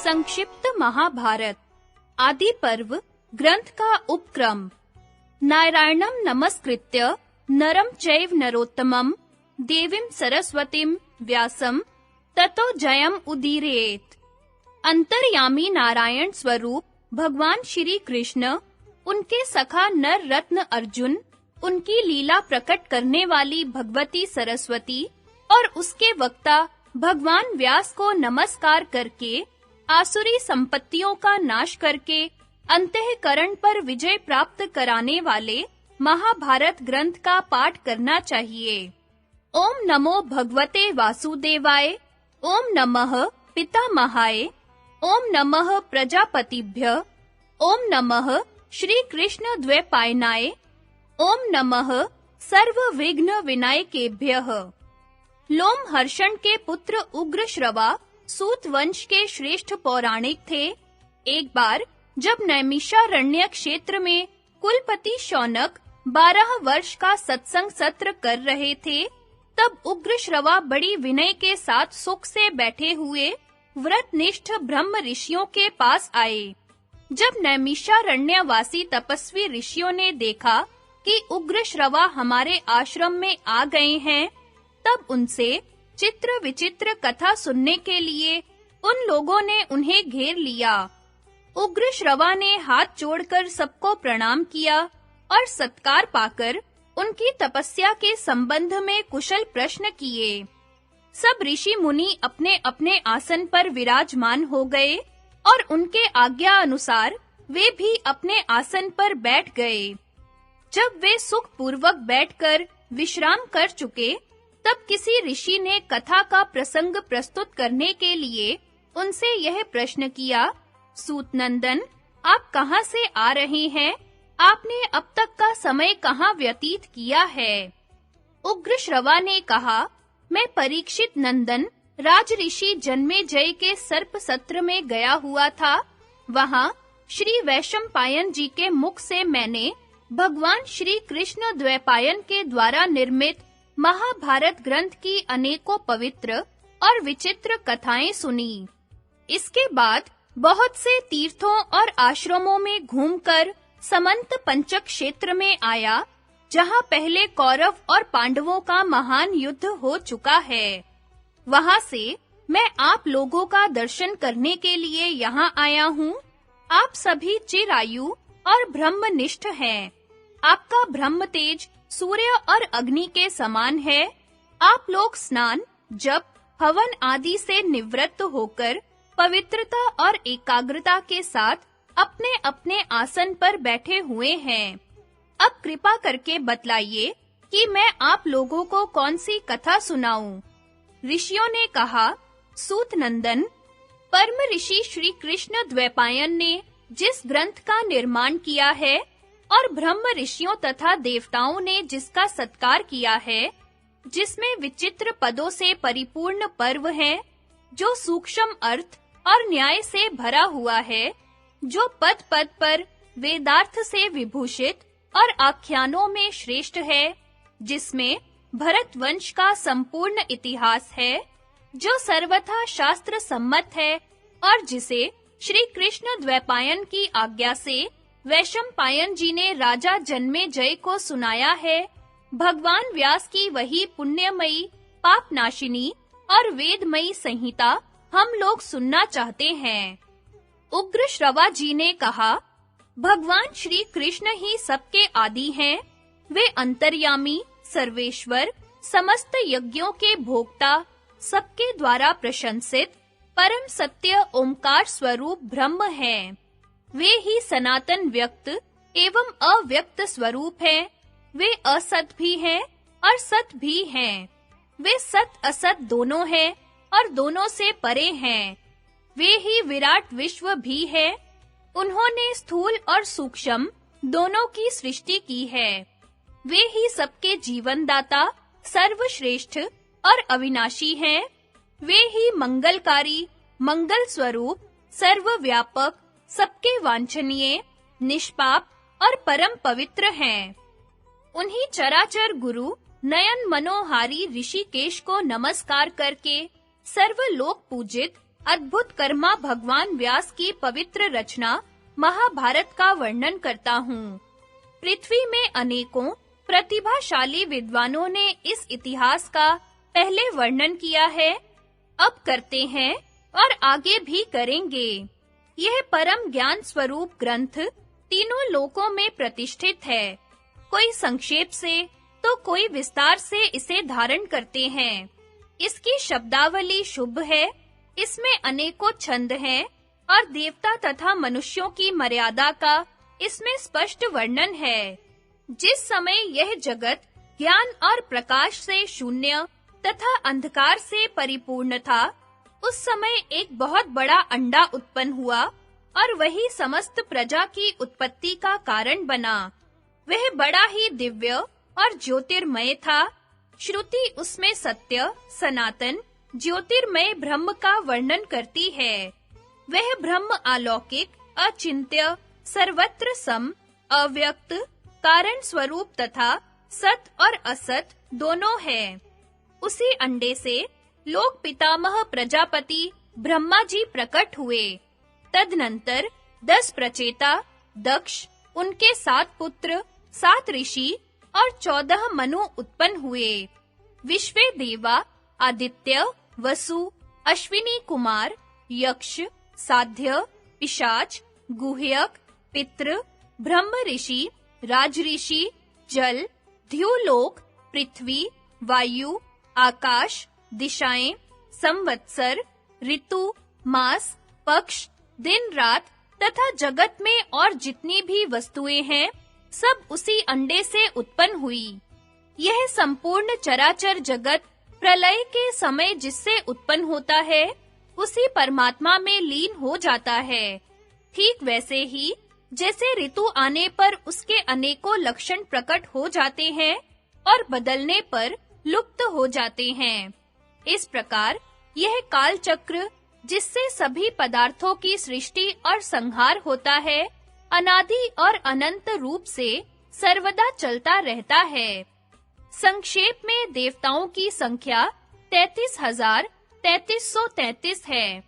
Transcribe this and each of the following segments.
संक्षिप्त महाभारत आदि पर्व ग्रंथ का उपक्रम। नारायणं नमस्कृत्य नरं चैव नरोत्तमं देवीं सरस्वतीं व्यासं ततो जयम् उदीरयेत्। अंतर्यामी नारायण स्वरूप भगवान श्री कृष्ण, उनके सखा नर रत्न अर्जुन, उनकी लीला प्रकट करने वाली भगवती सरस्वती और उसके वक्ता भगवान व्यास को नमस्कार करके आसुरी संपत्तियों का नाश करके अंतःकरण पर विजय प्राप्त कराने वाले महाभारत ग्रंथ का पाठ करना चाहिए। ओम नमो भगवते वासुदेवाय, ओम नमः पितामहाय, ओम नमः प्रजापतिभ्य, ओम नमः श्री कृष्ण द्वैपायनाय, ओम नमः सर्व विघ्न विनायकेभ्यः। लोमहर्षण के पुत्र उग्रश्रवा सूत वंश के श्रेष्ठ पौराणिक थे। एक बार जब नैमिषारण्य क्षेत्र में कुलपति शौनक 12 वर्ष का सत्संग सत्र कर रहे थे, तब उग्रश्रवा बड़ी विनय के साथ सुख से बैठे हुए व्रतनिष्ठ ब्रह्म ऋषियों के पास आए। जब नैमिषारण्यवासी तपस्वी ऋषियों ने देखा कि उग्रश्रवा हमारे आश्रम में आ गए हैं, तब उनसे चित्र विचित्र कथा सुनने के लिए उन लोगों ने उन्हें घेर लिया। उग्रश्रवा ने हाथ जोड़कर सबको प्रणाम किया और सत्कार पाकर उनकी तपस्या के संबंध में कुशल प्रश्न किए। सब ऋषि मुनि अपने-अपने आसन पर विराजमान हो गए और उनके आज्ञा अनुसार वे भी अपने आसन पर बैठ गए। जब वे सुख पूर्वक बैठकर विश्राम कर चुके, तब किसी ऋषि ने कथा का प्रसंग प्रस्तुत करने के लिए उनसे यह प्रश्न किया, सूत नंदन, आप कहाँ से आ रहे हैं? आपने अब तक का समय कहाँ व्यतीत किया है? उग्रश्रवा ने कहा, मैं परीक्षित नंदन राजऋषि जन्मेजय के सर्प सत्र में गया हुआ था। वहाँ श्री वैशंपायन जी के मुख से मैंने भगवान श्री कृष्ण द्वैपायन के द्वारा निर्मित महाभारत ग्रंथ की अनेकों पवित्र और विचित्र कथाएं सुनी। इसके बाद बहुत से तीर्थों और आश्रमों में घूमकर समंत पंचक क्षेत्र में आया, जहां पहले कौरव और पांडवों का महान युद्ध हो चुका है। वहां से मैं आप लोगों का दर्शन करने के लिए यहाँ आया हूँ। आप सभी चिरायु और ब्रह्मनिष्ठ हैं। आपका ब्रह्म तेज सूर्य और अग्नि के समान है। आप लोग स्नान, जप, हवन आदि से निवृत्त होकर पवित्रता और एकाग्रता के साथ अपने-अपने आसन पर बैठे हुए हैं। अब कृपा करके बतलाइए कि मैं आप लोगों को कौन सी कथा सुनाऊं? ऋषियों ने कहा, सूत नंदन, परम ऋषि श्री कृष्ण द्वैपायन ने जिस ग्रंथ का निर्माण किया है और ब्रह्म ऋषियों तथा देवताओं ने जिसका सत्कार किया है, जिसमें विचित्र पदों से परिपूर्ण पर्व है, जो सूक्ष्म अर्थ और न्याय से भरा हुआ है, जो पद-पद पर वेदार्थ से विभूषित और आख्यानों में श्रेष्ठ है, जिसमें भरत वंश का संपूर्ण इतिहास है, जो सर्वथा शास्त्र सम्मत है और जिसे श्री कृष्ण द्वैपायन की आज्ञा से वैशंपायन जी ने राजा जन्मेजय को सुनाया है, भगवान व्यास की वही पुण्यमयी, पापनाशिनी और वेदमयी संहिता हम लोग सुनना चाहते हैं। उग्रश्रवा जी ने कहा, भगवान श्री कृष्ण ही सबके आदि हैं। वे अंतर्यामी, सर्वेश्वर, समस्त यज्ञों के भोक्ता, सबके द्वारा प्रशंसित, परम सत्य ओंकार स्वरूप ब्रह्म हैं। वे ही सनातन व्यक्त एवं अव्यक्त स्वरूप हैं। वे असत भी हैं और सत भी हैं। वे सत असत दोनों हैं और दोनों से परे हैं। वे ही विराट विश्व भी है। उन्होंने स्थूल और सूक्ष्म दोनों की सृष्टि की है। वे ही सबके जीवन दाता, सर्वश्रेष्ठ और अविनाशी हैं। वे ही मंगलकारी, मंगल स्वरूप, सर्वव्यापक, सबके वांछनीय, निष्पाप और परम पवित्र हैं। उन्हीं चराचर गुरु नयन मनोहारी ऋषिकेश को नमस्कार करके सर्वलोक पूजित अद्भुत कर्मा भगवान व्यास की पवित्र रचना महाभारत का वर्णन करता हूँ। पृथ्वी में अनेकों प्रतिभाशाली विद्वानों ने इस इतिहास का पहले वर्णन किया है, अब करते हैं और आगे भी करेंगे। यह परम ज्ञान स्वरूप ग्रंथ तीनों लोकों में प्रतिष्ठित है। कोई संक्षेप से तो कोई विस्तार से इसे धारण करते हैं। इसकी शब्दावली शुभ है, इसमें अनेकों छंद हैं और देवता तथा मनुष्यों की मर्यादा का इसमें स्पष्ट वर्णन है। जिस समय यह जगत ज्ञान और प्रकाश से शून्य तथा अंधकार से परिपूर्ण था, उस समय एक बहुत बड़ा अंडा उत्पन्न हुआ और वही समस्त प्रजा की उत्पत्ति का कारण बना। वह बड़ा ही दिव्य और ज्योतिर्मय था। श्रुति उसमें सत्य, सनातन, ज्योतिर्मय ब्रह्म का वर्णन करती है। वह ब्रह्म अलौकिक, अचिंत्य, सर्वत्र सम, अव्यक्त, कारण स्वरूप तथा सत और असत दोनों है। उसी अंडे से लोक पितामह प्रजापति ब्रह्मा जी प्रकट हुए। तदनंतर 10 प्रचेता, दक्ष, उनके 7 पुत्र, 7 ऋषि और 14 मनु उत्पन्न हुए। विश्वे देवा, आदित्य, वसु, अश्विनी कुमार, यक्ष, साध्य, पिशाच, गुह्यक, पितृ, ब्रह्म ऋषि, राजऋषि, जल, द्युलोक, पृथ्वी, वायु, आकाश, दिशाएं, संवत्सर, ऋतु, मास, पक्ष, दिन रात तथा जगत में और जितनी भी वस्तुएं हैं, सब उसी अंडे से उत्पन्न हुई। यह संपूर्ण चराचर जगत प्रलय के समय जिससे उत्पन्न होता है, उसी परमात्मा में लीन हो जाता है। ठीक वैसे ही जैसे ऋतु आने पर उसके अनेकों लक्षण प्रकट हो जाते हैं और बदलने पर लुप्त हो जाते हैं। इस प्रकार यह काल चक्र जिससे सभी पदार्थों की सृष्टि और संहार होता है, अनादि और अनंत रूप से सर्वदा चलता रहता है। संक्षेप में देवताओं की संख्या 33,3333 है।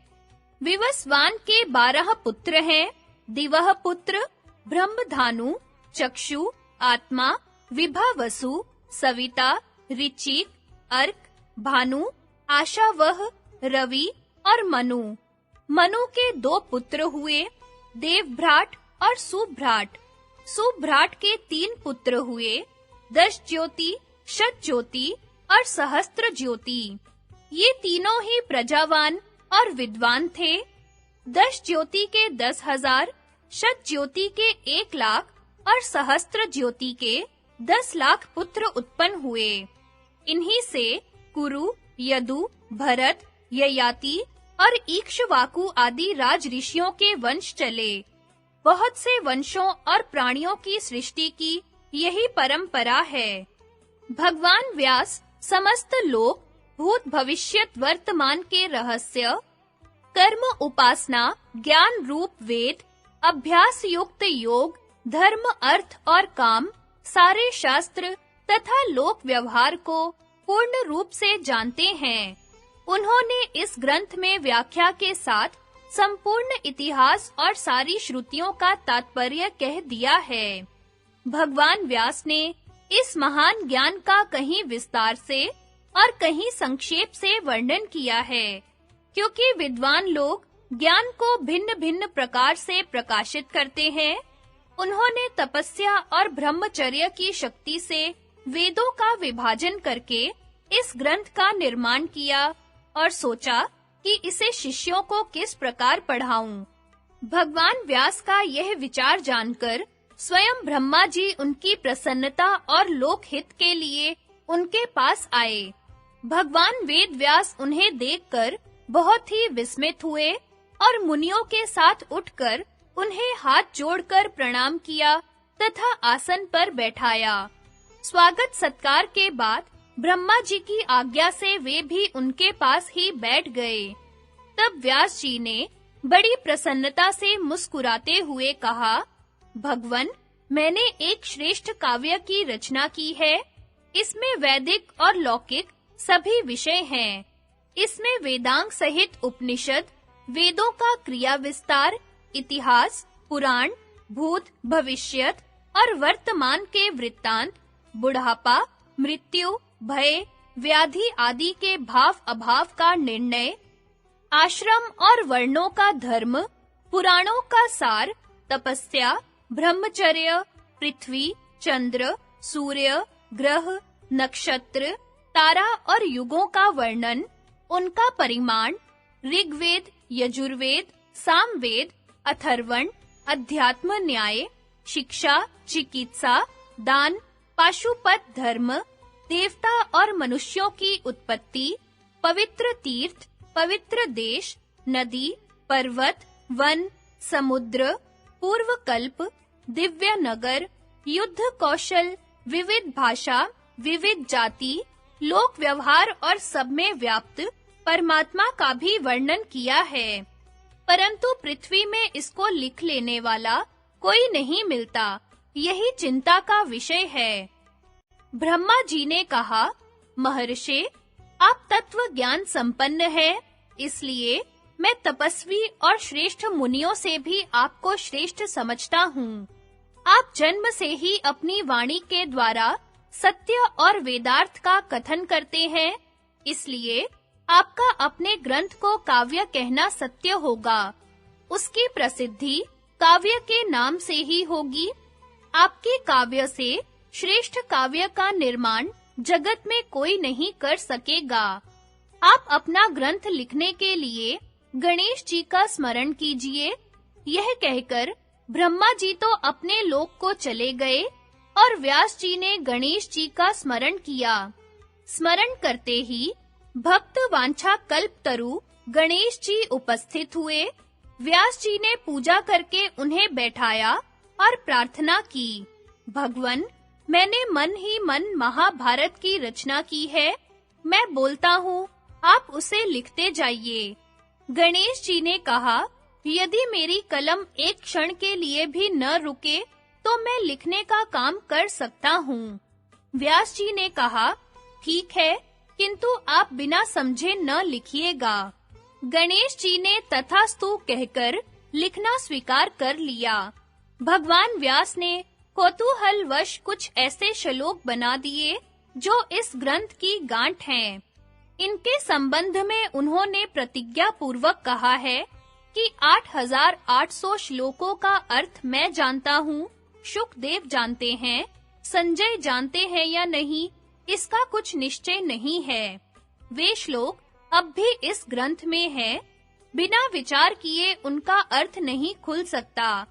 विवस्वान के 12 पुत्र हैं। दिवह पुत्र ब्रह्मधानु, चक्षु, आत्मा, विभावसु, सविता, ऋचिक, अर्क, भानु, आशावह, रवि और मनु। मनु के 2 पुत्र हुए, देवभ्राट और सुभ्राट। सुभ्राट के 3 पुत्र हुए, दश ज्योति, शत ज्योति और सहस्त्र ज्योति। ये तीनों ही प्रजावान और विद्वान थे। दश ज्योति के 10,000, शत ज्योति के 1,00,000 और सहस्त्र ज्योति के 10,00,000 पुत्र उत्पन्न हुए। इन्हीं से कुरु, यदु, भरत, ययाति और इक्ष्वाकु आदि राज ऋषियों के वंश चले। बहुत से वंशों और प्राणियों की सृष्टि की यही परंपरा है। भगवान व्यास समस्त लोक, भूत, भविष्यत, वर्तमान के रहस्य, कर्म, उपासना, ज्ञान रूप वेद, अभ्यास युक्त योग, धर्म, अर्थ और काम, सारे शास्त्र तथा लोक व्यवहार को पूर्ण रूप से जानते हैं। उन्होंने इस ग्रंथ में व्याख्या के साथ संपूर्ण इतिहास और सारी श्रुतियों का तात्पर्य कह दिया है। भगवान व्यास ने इस महान ज्ञान का कहीं विस्तार से और कहीं संक्षेप से वर्णन किया है, क्योंकि विद्वान लोग ज्ञान को भिन्न-भिन्न प्रकार से प्रकाशित करते हैं। उन्होंने तपस्या और ब्रह्मचर्य की शक्ति से वेदों का विभाजन करके इस ग्रंथ का निर्माण किया और सोचा कि इसे शिष्यों को किस प्रकार पढ़ाऊं। भगवान व्यास का यह विचार जानकर स्वयं ब्रह्मा जी उनकी प्रसन्नता और लोकहित के लिए उनके पास आए। भगवान वेद व्यास उन्हें देखकर बहुत ही विस्मित हुए और मुनियों के साथ उठकर उन्हें हाथ जोड़कर प्रणाम किया तथा आसन पर बैठाया। स्वागत सत्कार के बाद ब्रह्मा जी की आज्ञा से वे भी उनके पास ही बैठ गए। तब व्यास जी ने बड़ी प्रसन्नता से मुस्कुराते हुए कहा, भगवन, मैंने एक श्रेष्ठ काव्य की रचना की है। इसमें वैदिक और लौकिक सभी विषय हैं। इसमें वेदांग सहित उपनिषद, वेदों का क्रिया विस्तार, इतिहास, पुराण, भूत, भविष्यत और वर्तमान के वृत्तांत, बुढ़ापा, मृत्यु, भय, व्याधि आदि के भाव अभाव का निर्णय, आश्रम और वर्णों का धर्म, पुराणों का सार, तपस्या, ब्रह्मचर्य, पृथ्वी, चंद्र, सूर्य, ग्रह, नक्षत्र, तारा और युगों का वर्णन, उनका परिमाण, ऋग्वेद, यजुर्वेद, सामवेद, अथर्वण, अध्यात्म न्याय, शिक्षा, चिकित्सा, दान, पाशुपत धर्म, देवता और मनुष्यों की उत्पत्ति, पवित्र तीर्थ, पवित्र देश, नदी, पर्वत, वन, समुद्र, पूर्व कल्प, दिव्य नगर, युद्ध कौशल, विविध भाषा, विविध जाति, लोक व्यवहार और सब में व्याप्त परमात्मा का भी वर्णन किया है। परंतु पृथ्वी में इसको लिख लेने वाला कोई नहीं मिलता, यही चिंता का विषय है। ब्रह्मा जी ने कहा, महर्षि, आप तत्व ज्ञान संपन्न हैं, इसलिए मैं तपस्वी और श्रेष्ठ मुनियों से भी आपको श्रेष्ठ समझता हूँ। आप जन्म से ही अपनी वाणी के द्वारा सत्य और वेदार्थ का कथन करते हैं, इसलिए आपका अपने ग्रंथ को काव्य कहना सत्य होगा। उसकी प्रसिद्धि काव्य के नाम से ही होगी। आपके काव्य से श्रेष्ठ काव्य का निर्माण जगत में कोई नहीं कर सकेगा। आप अपना ग्रंथ लिखने के लिए गणेश जी का स्मरण कीजिए। यह कहकर ब्रह्मा जी तो अपने लोक को चले गए और व्यास जी ने गणेश जी का स्मरण किया। स्मरण करते ही भक्त वांछा कल्पतरु गणेश जी उपस्थित हुए। व्यास जी ने पूजा करके उन्हें बैठाया और प्रार्थना की, भगवन, मैंने मन ही मन महाभारत की रचना की है। मैं बोलता हूँ, आप उसे लिखते जाइए। गणेश जी ने कहा, यदि मेरी कलम एक क्षण के लिए भी न रुके तो मैं लिखने का काम कर सकता हूँ। व्यास जी ने कहा, ठीक है, किंतु आप बिना समझे न लिखिएगा। गणेश जी ने तथास्तु कहकर लिखना स्वीकार कर लिया। भगवान व्यास ने कौतूहलवश कुछ ऐसे श्लोक बना दिए जो इस ग्रंथ की गांठ हैं। इनके संबंध में उन्होंने प्रतिज्ञा पूर्वक कहा है कि 8800 श्लोकों का अर्थ मैं जानता हूँ, शुकदेव जानते हैं, संजय जानते हैं या नहीं, इसका कुछ निश्चय नहीं है। वे श्लोक अब भी इस ग्रंथ में हैं, बिना विचार किए उनका अर्थ नहीं खुल सकता।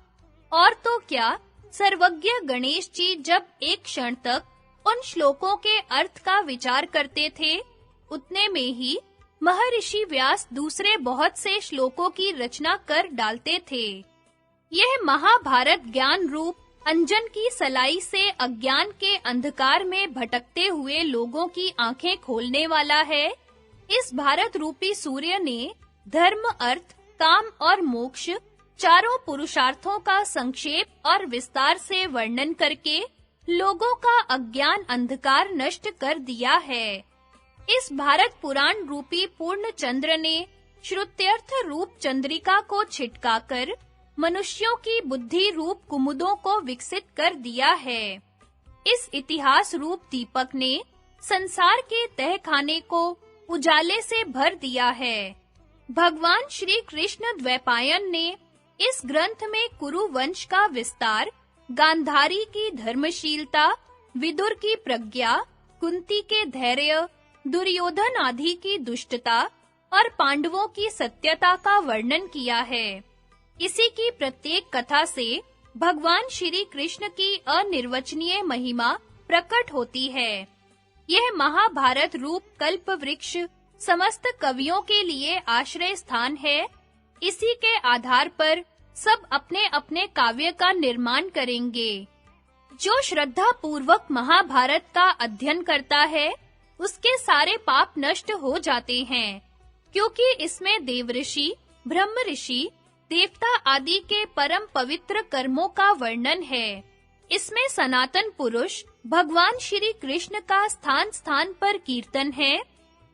और तो क्या, सर्वज्ञ गणेश जी जब एक क्षण तक उन श्लोकों के अर्थ का विचार करते थे, उतने में ही महर्षि व्यास दूसरे बहुत से श्लोकों की रचना कर डालते थे। यह महाभारत ज्ञान रूप अंजन की सलाई से अज्ञान के अंधकार में भटकते हुए लोगों की आंखें खोलने वाला है। इस भारत रूपी सूर्य ने धर्म, अर्थ, काम और मोक्ष चारों पुरुषार्थों का संक्षेप और विस्तार से वर्णन करके लोगों का अज्ञान अंधकार नष्ट कर दिया है। इस भारत पुराण रूपी पूर्ण चंद्र ने श्रुत्यर्थ रूप चंद्रिका को छिटकाकर मनुष्यों की बुद्धि रूप कुमुदों को विकसित कर दिया है। इस इतिहास रूप दीपक ने संसार के तहखाने को उजाले से भर दिया है। भगवान श्री कृष्ण द्वैपायन ने इस ग्रंथ में कुरु वंश का विस्तार, गांधारी की धर्मशीलता, विदुर की प्रज्ञा, कुंती के धैर्य, दुर्योधन आदि की दुष्टता और पांडवों की सत्यता का वर्णन किया है। इसी की प्रत्येक कथा से भगवान श्री कृष्ण की अनिर्वचनीय महिमा प्रकट होती है। यह महाभारत रूप कल्प वृक्ष समस्त कवियों के लिए आश्रय स्थान है। इसी के आधार पर सब अपने-अपने काव्य का निर्माण करेंगे। जो श्रद्धा पूर्वक महाभारत का अध्ययन करता है, उसके सारे पाप नष्ट हो जाते हैं, क्योंकि इसमें देवऋषि, ब्रह्म ऋषि, देवता आदि के परम पवित्र कर्मों का वर्णन है। इसमें सनातन पुरुष भगवान श्री कृष्ण का स्थान-स्थान पर कीर्तन है।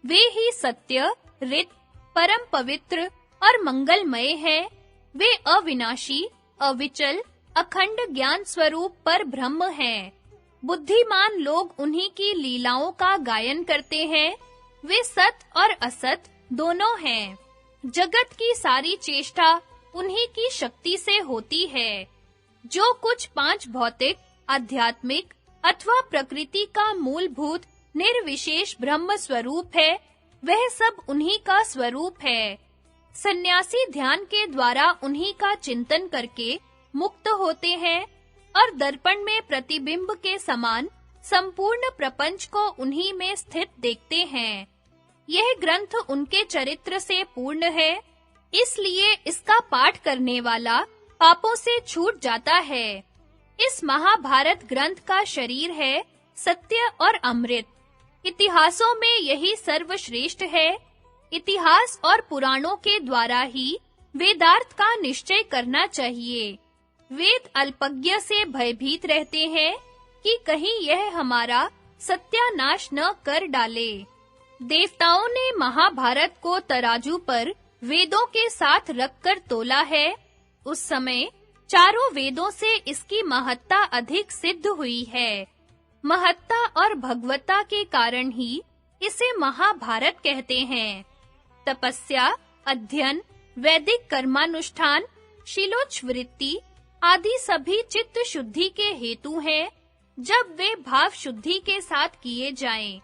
वे ही सत्य, ऋत, परम पवित्र, और मंगलमय है। वे अविनाशी, अविचल, अखंड ज्ञान स्वरूप पर ब्रह्म हैं। बुद्धिमान लोग उन्हीं की लीलाओं का गायन करते हैं। वे सत और असत दोनों हैं। जगत की सारी चेष्टा उन्हीं की शक्ति से होती है। जो कुछ पांच भौतिक, आध्यात्मिक अथवा प्रकृति का मूलभूत निर्विशेष ब्रह्म स्वरूप है, वह सब उन्हीं का स्वरूप है। सन्यासी ध्यान के द्वारा उन्हीं का चिंतन करके मुक्त होते हैं और दर्पण में प्रतिबिंब के समान संपूर्ण प्रपंच को उन्हीं में स्थित देखते हैं। यह ग्रंथ उनके चरित्र से पूर्ण है, इसलिए इसका पाठ करने वाला पापों से छूट जाता है। इस महाभारत ग्रंथ का शरीर है सत्य और अमृत। इतिहासों में यही सर्वश्रेष्ठ है। इतिहास और पुराणों के द्वारा ही वेदार्थ का निश्चय करना चाहिए। वेद अल्पज्ञ से भयभीत रहते हैं कि कहीं यह हमारा सत्यानाश न कर डाले। देवताओं ने महाभारत को तराजू पर वेदों के साथ रखकर तोला है। उस समय चारों वेदों से इसकी महत्ता अधिक सिद्ध हुई है। महत्ता और भगवत्ता के कारण ही इसे महाभारत कहते हैं। तपस्या, अध्ययन, वैदिक कर्मानुष्ठान, शीलोच्छवृत्ति आदि सभी चित्त शुद्धि के हेतु हैं, जब वे भाव शुद्धि के साथ किए जाएं।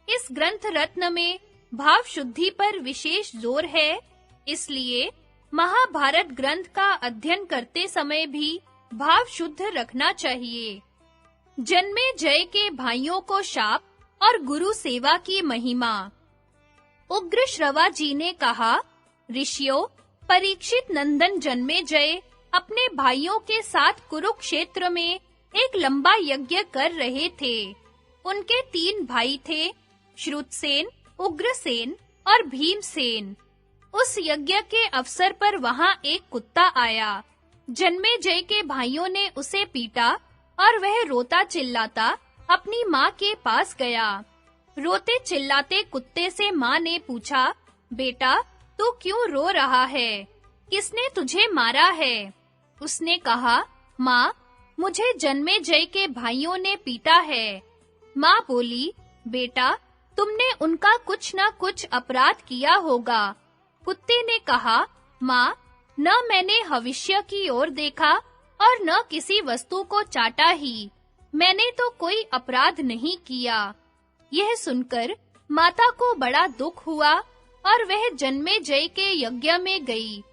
इस ग्रंथ रत्न में भाव शुद्धि पर विशेष जोर है, इसलिए महाभारत ग्रंथ का अध्ययन करते समय भी भाव शुद्ध रखना चाहिए। जन्मेजय के भाइयों को शाप और गुरु सेवा की महिमा। उग्र श्रवा जी ने कहा, ऋषियों, परीक्षित नंदन जन्मेजय अपने भाइयों के साथ कुरुक्षेत्र में एक लंबा यज्ञ कर रहे थे। उनके 3 भाई थे, श्रुतसेन, उग्रसेन और भीमसेन। उस यज्ञ के अवसर पर वहां एक कुत्ता आया। जन्मेजय के भाइयों ने उसे पीटा और वह रोता चिल्लाता अपनी माँ के पास गया। रोते चिल्लाते कुत्ते से माँ ने पूछा, बेटा, तू क्यों रो रहा है? किसने तुझे मारा है? उसने कहा, माँ, मुझे जन्मेजय के भाइयों ने पीटा है। माँ बोली, बेटा, तुमने उनका कुछ न कुछ अपराध किया होगा। कुत्ते ने कहा, माँ, न मैंने भविष्य की ओर देखा और न किसी वस्तु को चाटा ही। मैंने तो कोई अपराध नहीं किया। यह सुनकर माता को बड़ा दुख हुआ और वह जन्मेजय के यज्ञ में गई।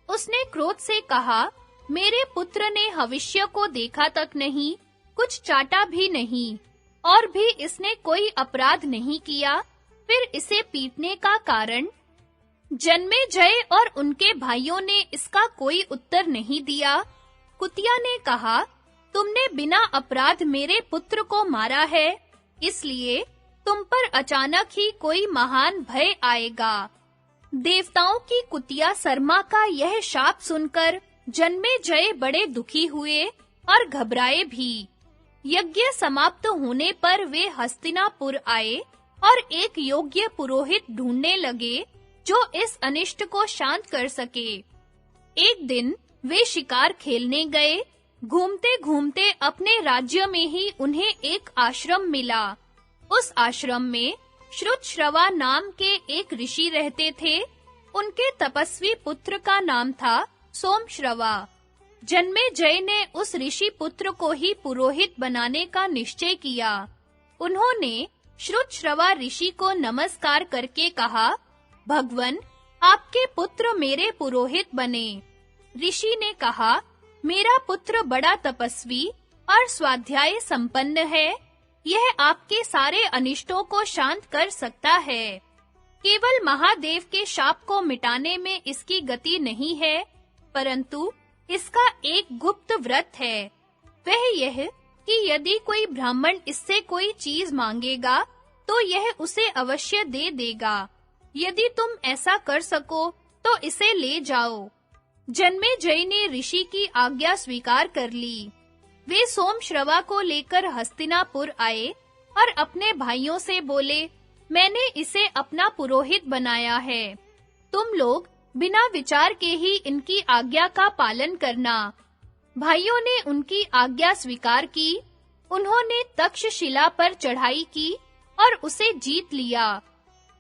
उसने क्रोध से कहा, मेरे पुत्र ने भविष्य को देखा तक नहीं, कुछ चाटा भी नहीं, और भी इसने कोई अपराध नहीं किया, फिर इसे पीटने का कारण? जन्मेजय और उनके भाइयों ने इसका कोई उत्तर नहीं दिया। कुतिया ने कहा, तुमने बिना अपराध मेरे पुत्र को मारा है, इसलिए तुम पर अचानक ही कोई महान भय आएगा। देवताओं की कुतिया सरमा का यह शाप सुनकर जन्मेजय बड़े दुखी हुए और घबराए भी। यज्ञ समाप्त होने पर वे हस्तिनापुर आए और एक योग्य पुरोहित ढूंढने लगे जो इस अनिष्ट को शांत कर सके। एक दिन वे शिकार खेलने गए। घूमते-घूमते अपने राज्य में ही उन्हें एक आश्रम मिला। उस आश्रम में श्रुतश्रवा नाम के एक ऋषि रहते थे। उनके तपस्वी पुत्र का नाम था सोमश्रवा। जन्मेजय ने उस ऋषि पुत्र को ही पुरोहित बनाने का निश्चय किया। उन्होंने श्रुतश्रवा ऋषि को नमस्कार करके कहा, भगवन, आपके पुत्र मेरे पुरोहित बने। ऋषि ने कहा, मेरा पुत्र बड़ा तपस्वी और स्वाध्याय संपन्न है। यह आपके सारे अनिष्टों को शांत कर सकता है। केवल महादेव के शाप को मिटाने में इसकी गति नहीं है, परंतु इसका एक गुप्त व्रत है। वह यह कि यदि कोई ब्राह्मण इससे कोई चीज मांगेगा, तो यह उसे अवश्य दे देगा। यदि तुम ऐसा कर सको, तो इसे ले जाओ। जन्मेजय ने ऋषि की आज्ञा स्वीकार कर ली। वे सोमश्रवा को लेकर हस्तिनापुर आए और अपने भाइयों से बोले, मैंने इसे अपना पुरोहित बनाया है। तुम लोग बिना विचार के ही इनकी आज्ञा का पालन करना। भाइयों ने उनकी आज्ञा स्वीकार की। उन्होंने तक्षशिला पर चढ़ाई की और उसे जीत लिया।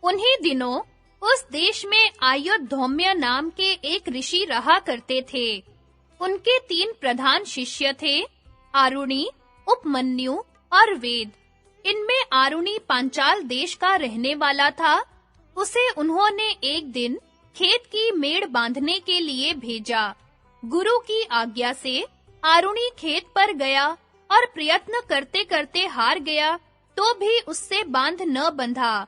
उन्हीं दिनों उस देश में आयुर्धौम्य नाम के एक ऋषि रहा करते थे। उनके 3 प्रधान शिष्य थे, आरुणि, उपमन्यु और वेद। इनमें आरुणि पांचाल देश का रहने वाला था। उसे उन्होंने एक दिन खेत की मेड़ बांधने के लिए भेजा। गुरु की आज्ञा से आरुणि खेत पर गया और प्रयत्न करते-करते हार गया, तो भी उससे बांध न बंधा।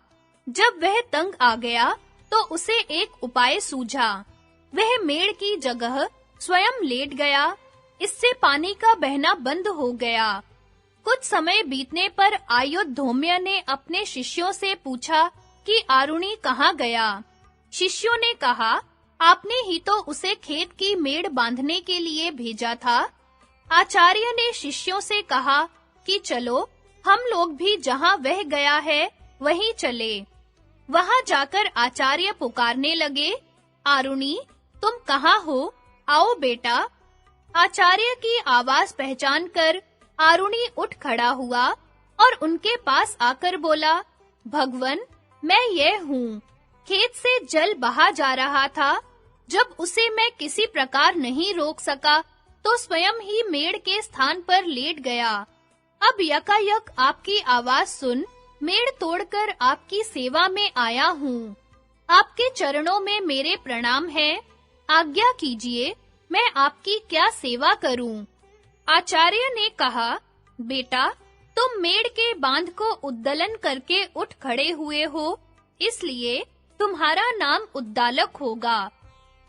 जब वह तंग आ गया, तो उसे एक उपाय सूझा। वह मेड़ की जगह स्वयं लेट गया। इससे पानी का बहना बंद हो गया। कुछ समय बीतने पर आयुर्धौम्य ने अपने शिष्यों से पूछा कि आरुणि कहाँ गया। शिष्यों ने कहा, आपने ही तो उसे खेत की मेड़ बांधने के लिए भेजा था। आचार्य ने शिष्यों से कहा कि चलो, हम लोग भी जहाँ वह गया है वहीं चले। वहां जाकर आचार्य पुकारने लगे, आरुणि, तुम कहाँ हो? आओ बेटा। आचार्य की आवाज पहचानकर आरुणि उठ खड़ा हुआ और उनके पास आकर बोला, भगवन, मैं यह हूँ। खेत से जल बहा जा रहा था। जब उसे मैं किसी प्रकार नहीं रोक सका, तो स्वयं ही मेड़ के स्थान पर लेट गया। अब यकायक आपकी आवाज सुन मेड़ तोड़कर आपकी सेवा में आया हूँ। आपके चरणों में मेरे प्रणाम हैं। आज्ञा कीजिए, मैं आपकी क्या सेवा करूं? आचार्य ने कहा, बेटा, तुम मेड़ के बांध को उद्दलन करके उठ खड़े हुए हो, इसलिए तुम्हारा नाम उद्दालक होगा।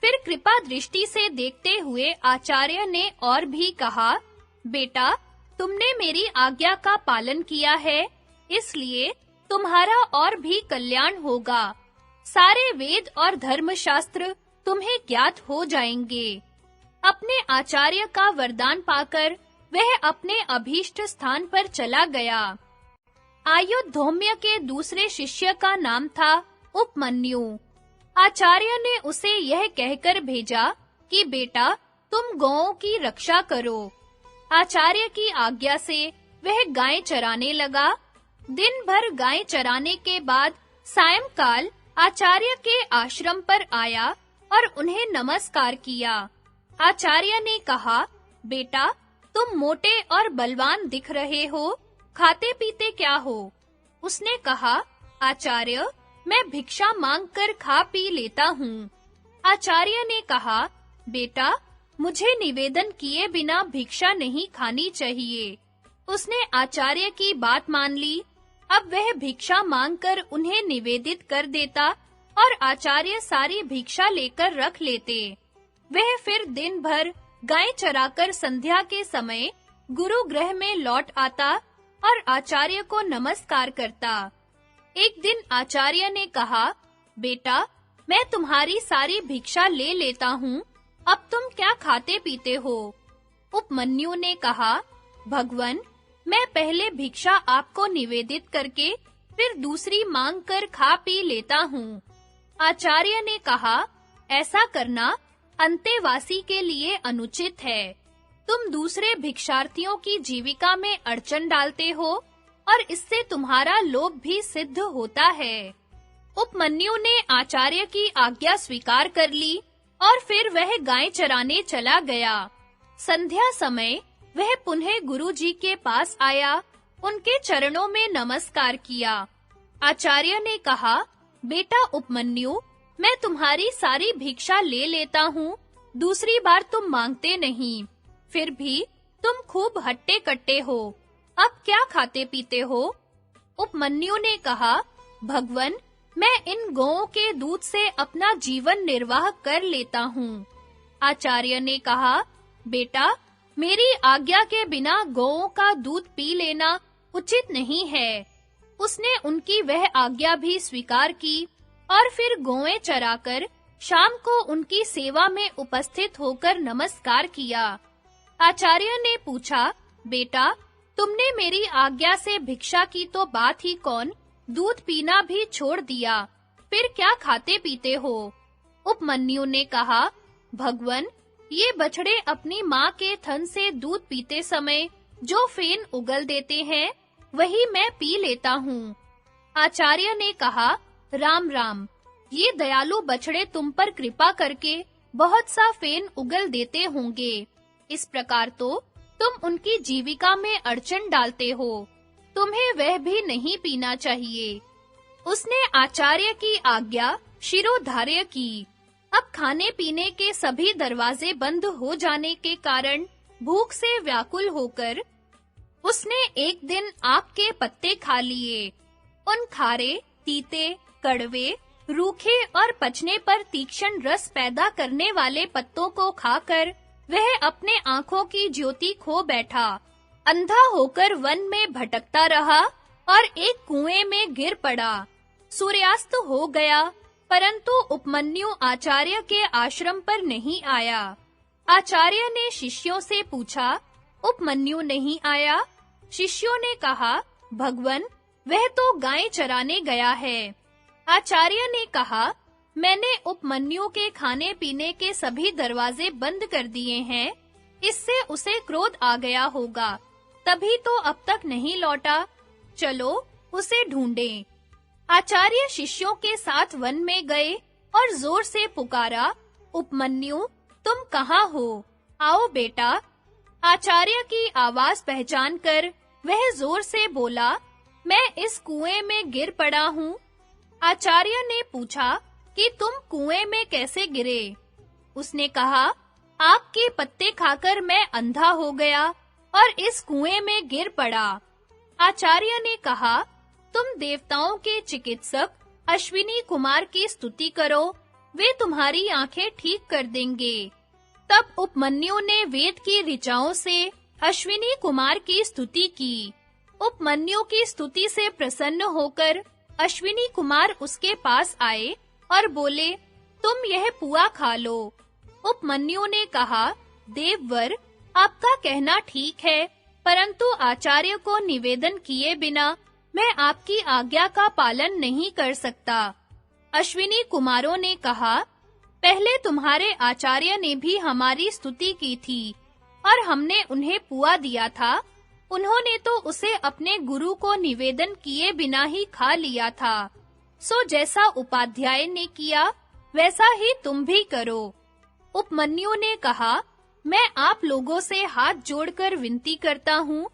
फिर कृपा दृष्टि से देखते हुए आचार्य ने और भी कहा, बेटा, तुमने मेरी आज्ञा का पालन किया है, इसलिए तुम्हारा और भी कल्याण होगा। सारे वेद और धर्मशास्त्र तुम्हें ज्ञात हो जाएंगे। अपने आचार्य का वरदान पाकर वह अपने अभीष्ट स्थान पर चला गया। आयुर्धौम्य के दूसरे शिष्य का नाम था उपमन्यु। आचार्य ने उसे यह कहकर भेजा कि बेटा, तुम गौओं की रक्षा करो। आचार्य की आज्ञा से वह गाय चराने लगा। दिन भर गाय चराने के बाद सायंकाल आचार्य के आश्रम पर आया और उन्हें नमस्कार किया। आचार्य ने कहा, बेटा, तुम मोटे और बलवान दिख रहे हो, खाते पीते क्या हो? उसने कहा, आचार्य, मैं भिक्षा मांगकर खा पी लेता हूँ। आचार्य ने कहा, बेटा, मुझे निवेदन किए बिना भिक्षा नहीं खानी चाहिए। उसने आचार्य की बात मान ली। अब वह भिक्षा मांगकर उन्हें निवेदित कर देता और आचार्य सारी भिक्षा लेकर रख लेते। वह फिर दिन भर गाय चराकर संध्या के समय गुरु गृह में लौट आता और आचार्य को नमस्कार करता। एक दिन आचार्य ने कहा, बेटा, मैं तुम्हारी सारी भिक्षा ले लेता हूँ, अब तुम क्या खाते पीते हो? उपमन्यु ने कहा, भगवन, मैं पहले भिक्षा आपको निवेदित करके फिर दूसरी मांग कर खा पी लेता हूँ। आचार्य ने कहा, ऐसा करना अंतेवासी के लिए अनुचित है। तुम दूसरे भिक्षार्थियों की जीविका में अड़चन डालते हो और इससे तुम्हारा लोभ भी सिद्ध होता है। उपमन्यु ने आचार्य की आज्ञा स्वीकार कर ली और फिर वह गाय चराने चला गया। संध्या समय वह पुनः गुरुजी के पास आया, उनके चरणों में नमस्कार किया। आचार्य ने कहा, बेटा उपमन्यु, मैं तुम्हारी सारी भिक्षा ले लेता हूँ, दूसरी बार तुम मांगते नहीं। फिर भी तुम खूब हट्टे-कट्टे हो, अब क्या खाते पीते हो? उपमन्यु ने कहा, भगवन, मैं इन गौओं के दूध से अपना जीवन निर्वाह कर लेता हूँ। आचार्य ने कहा, बेटा, मेरी आज्ञा के बिना गौओं का दूध पी लेना उचित नहीं है। उसने उनकी वह आज्ञा भी स्वीकार की और फिर गौएं चराकर शाम को उनकी सेवा में उपस्थित होकर नमस्कार किया। आचार्य ने पूछा, बेटा, तुमने मेरी आज्ञा से भिक्षा की तो बात ही कौन, दूध पीना भी छोड़ दिया, फिर क्या खाते पीते हो? उपमन्यु ने कहा, भगवन, ये बछड़े अपनी माँ के थन से दूध पीते समय जो फेन उगल देते हैं, वही मैं पी लेता हूँ। आचार्य ने कहा, राम राम, ये दयालु बछड़े तुम पर कृपा करके बहुत सा फेन उगल देते होंगे। इस प्रकार तो तुम उनकी जीविका में अड़चन डालते हो। तुम्हें वह भी नहीं पीना चाहिए। उसने आचार्य की आज्ञा शिरोधार्य की। अब खाने पीने के सभी दरवाजे बंद हो जाने के कारण भूख से व्याकुल होकर उसने एक दिन आक के पत्ते खा लिए। उन खारे, तीते, कड़वे, रूखे और पचने पर तीक्ष्ण रस पैदा करने वाले पत्तों को खाकर वह अपने आंखों की ज्योति खो बैठा। अंधा होकर वन में भटकता रहा और एक कुएं में गिर पड़ा। सूर्यास्त हो गया, परंतु उपमन्यु आचार्य के आश्रम पर नहीं आया। आचार्य ने शिष्यों से पूछा, उपमन्यु नहीं आया? शिष्यों ने कहा, भगवन, वह तो गाय चराने गया है। आचार्य ने कहा, मैंने उपमन्यु के खाने पीने के सभी दरवाजे बंद कर दिए हैं। इससे उसे क्रोध आ गया होगा, तभी तो अब तक नहीं लौटा। चलो उसे ढूंढें। आचार्य शिष्यों के साथ वन में गए और जोर से पुकारा, उपमन्यु, तुम कहाँ हो? आओ बेटा। आचार्य की आवाज पहचान कर वह जोर से बोला, मैं इस कुएं में गिर पड़ा हूँ। आचार्य ने पूछा कि तुम कुएं में कैसे गिरे? उसने कहा, आपके पत्ते खाकर मैं अंधा हो गया और इस कुएं में गिर पड़ा। आचार्य ने कहा, तुम देवताओं के चिकित्सक अश्विनी कुमार की स्तुति करो, वे तुम्हारी आंखें ठीक कर देंगे। तब उपमन्यु ने वेद की ऋचाओं से अश्विनी कुमार की स्तुति की। उपमन्यु की स्तुति से प्रसन्न होकर अश्विनी कुमार उसके पास आए और बोले, तुम यह पुआ खा लो। उपमन्यु ने कहा, देववर, आपका कहना ठीक है, परंतु आचार्य को निवेदन किए बिना मैं आपकी आज्ञा का पालन नहीं कर सकता। अश्विनी कुमारों ने कहा, पहले तुम्हारे आचार्य ने भी हमारी स्तुति की थी और हमने उन्हें पुआ दिया था। उन्होंने तो उसे अपने गुरु को निवेदन किए बिना ही खा लिया था। सो जैसा उपाध्याय ने किया, वैसा ही तुम भी करो। उपमन्यु ने कहा, मैं आप लोगों से हाथ जोड़कर विनती करता हूँ,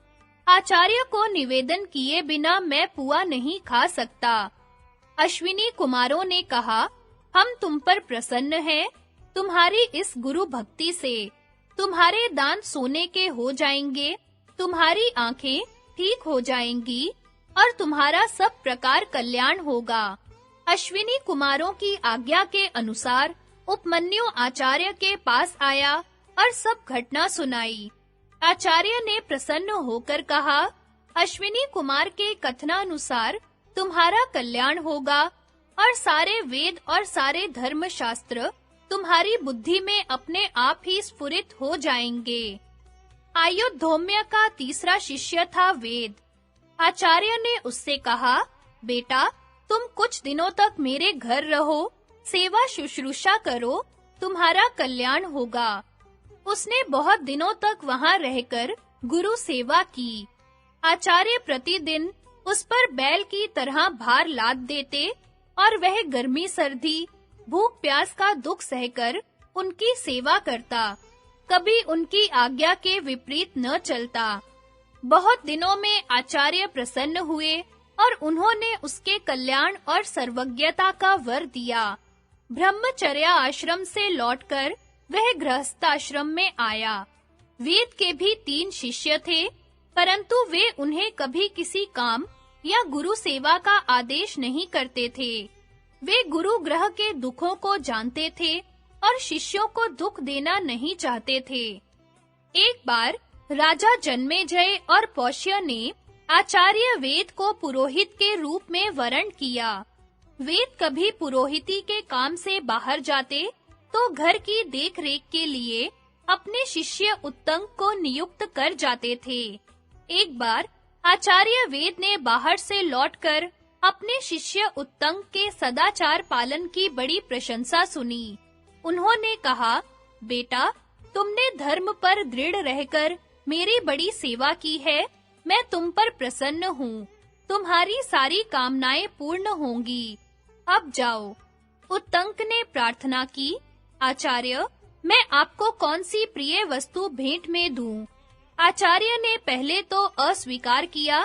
आचार्य को निवेदन किए बिना मैं पुआ नहीं खा सकता। अश्विनी कुमारों ने कहा, हम तुम पर प्रसन्न हैं, तुम्हारी इस गुरु भक्ति से। तुम्हारे दांत सोने के हो जाएंगे, तुम्हारी आंखें ठीक हो जाएंगी और तुम्हारा सब प्रकार कल्याण होगा। अश्विनी कुमारों की आज्ञा के अनुसार उपमन्यु आचार्य के पास आया और सब घटना सुनाई। आचार्य ने प्रसन्न होकर कहा, अश्विनी कुमार के कथनानुसार तुम्हारा कल्याण होगा और सारे वेद और सारे धर्म शास्त्र तुम्हारी बुद्धि में अपने आप ही स्फुरित हो जाएंगे। आयुधोम्य का तीसरा शिष्य था वेद। आचार्य ने उससे कहा, बेटा, तुम कुछ दिनों तक मेरे घर रहो, सेवा शुश्रूषा करो, तुम्हारा कल्याण होगा। उसने बहुत दिनों तक वहां रहकर गुरु सेवा की। आचार्य प्रतिदिन उस पर बैल की तरह भार लाद देते और वह गर्मी सर्दी, भूख प्यास का दुख सहकर उनकी सेवा करता। कभी उनकी आज्ञा के विपरीत न चलता। बहुत दिनों में आचार्य प्रसन्न हुए और उन्होंने उसके कल्याण और सर्वज्ञता का वर दिया। ब्रह्मचर्य आश्रम से लौटकर वह गृहस्थाश्रम में आया। वेद के भी 3 शिष्य थे, परंतु वे उन्हें कभी किसी काम या गुरु सेवा का आदेश नहीं करते थे। वे गुरु ग्रह के दुखों को जानते थे और शिष्यों को दुख देना नहीं चाहते थे। एक बार राजा जन्मेजय और पौष्य ने आचार्य वेद को पुरोहित के रूप में वरण किया। वेद कभी पुरोहिती के काम से बाहर जाते तो घर की देखरेख के लिए अपने शिष्य उत्तंग को नियुक्त कर जाते थे। एक बार आचार्य वेद ने बाहर से लौटकर अपने शिष्य उत्तंक के सदाचार पालन की बड़ी प्रशंसा सुनी। उन्होंने कहा, बेटा, तुमने धर्म पर दृढ़ रहकर मेरी बड़ी सेवा की है। मैं तुम पर प्रसन्न हूँ। तुम्हारी सारी कामनाएं पूर्ण होंगी। अब जाओ। उत्तंक ने प्रार्थना की, आचार्य, मैं आपको कौन सी प्रिय वस्तु भेंट में दूं? आचार्य ने पहले तो अस्वीकार किया,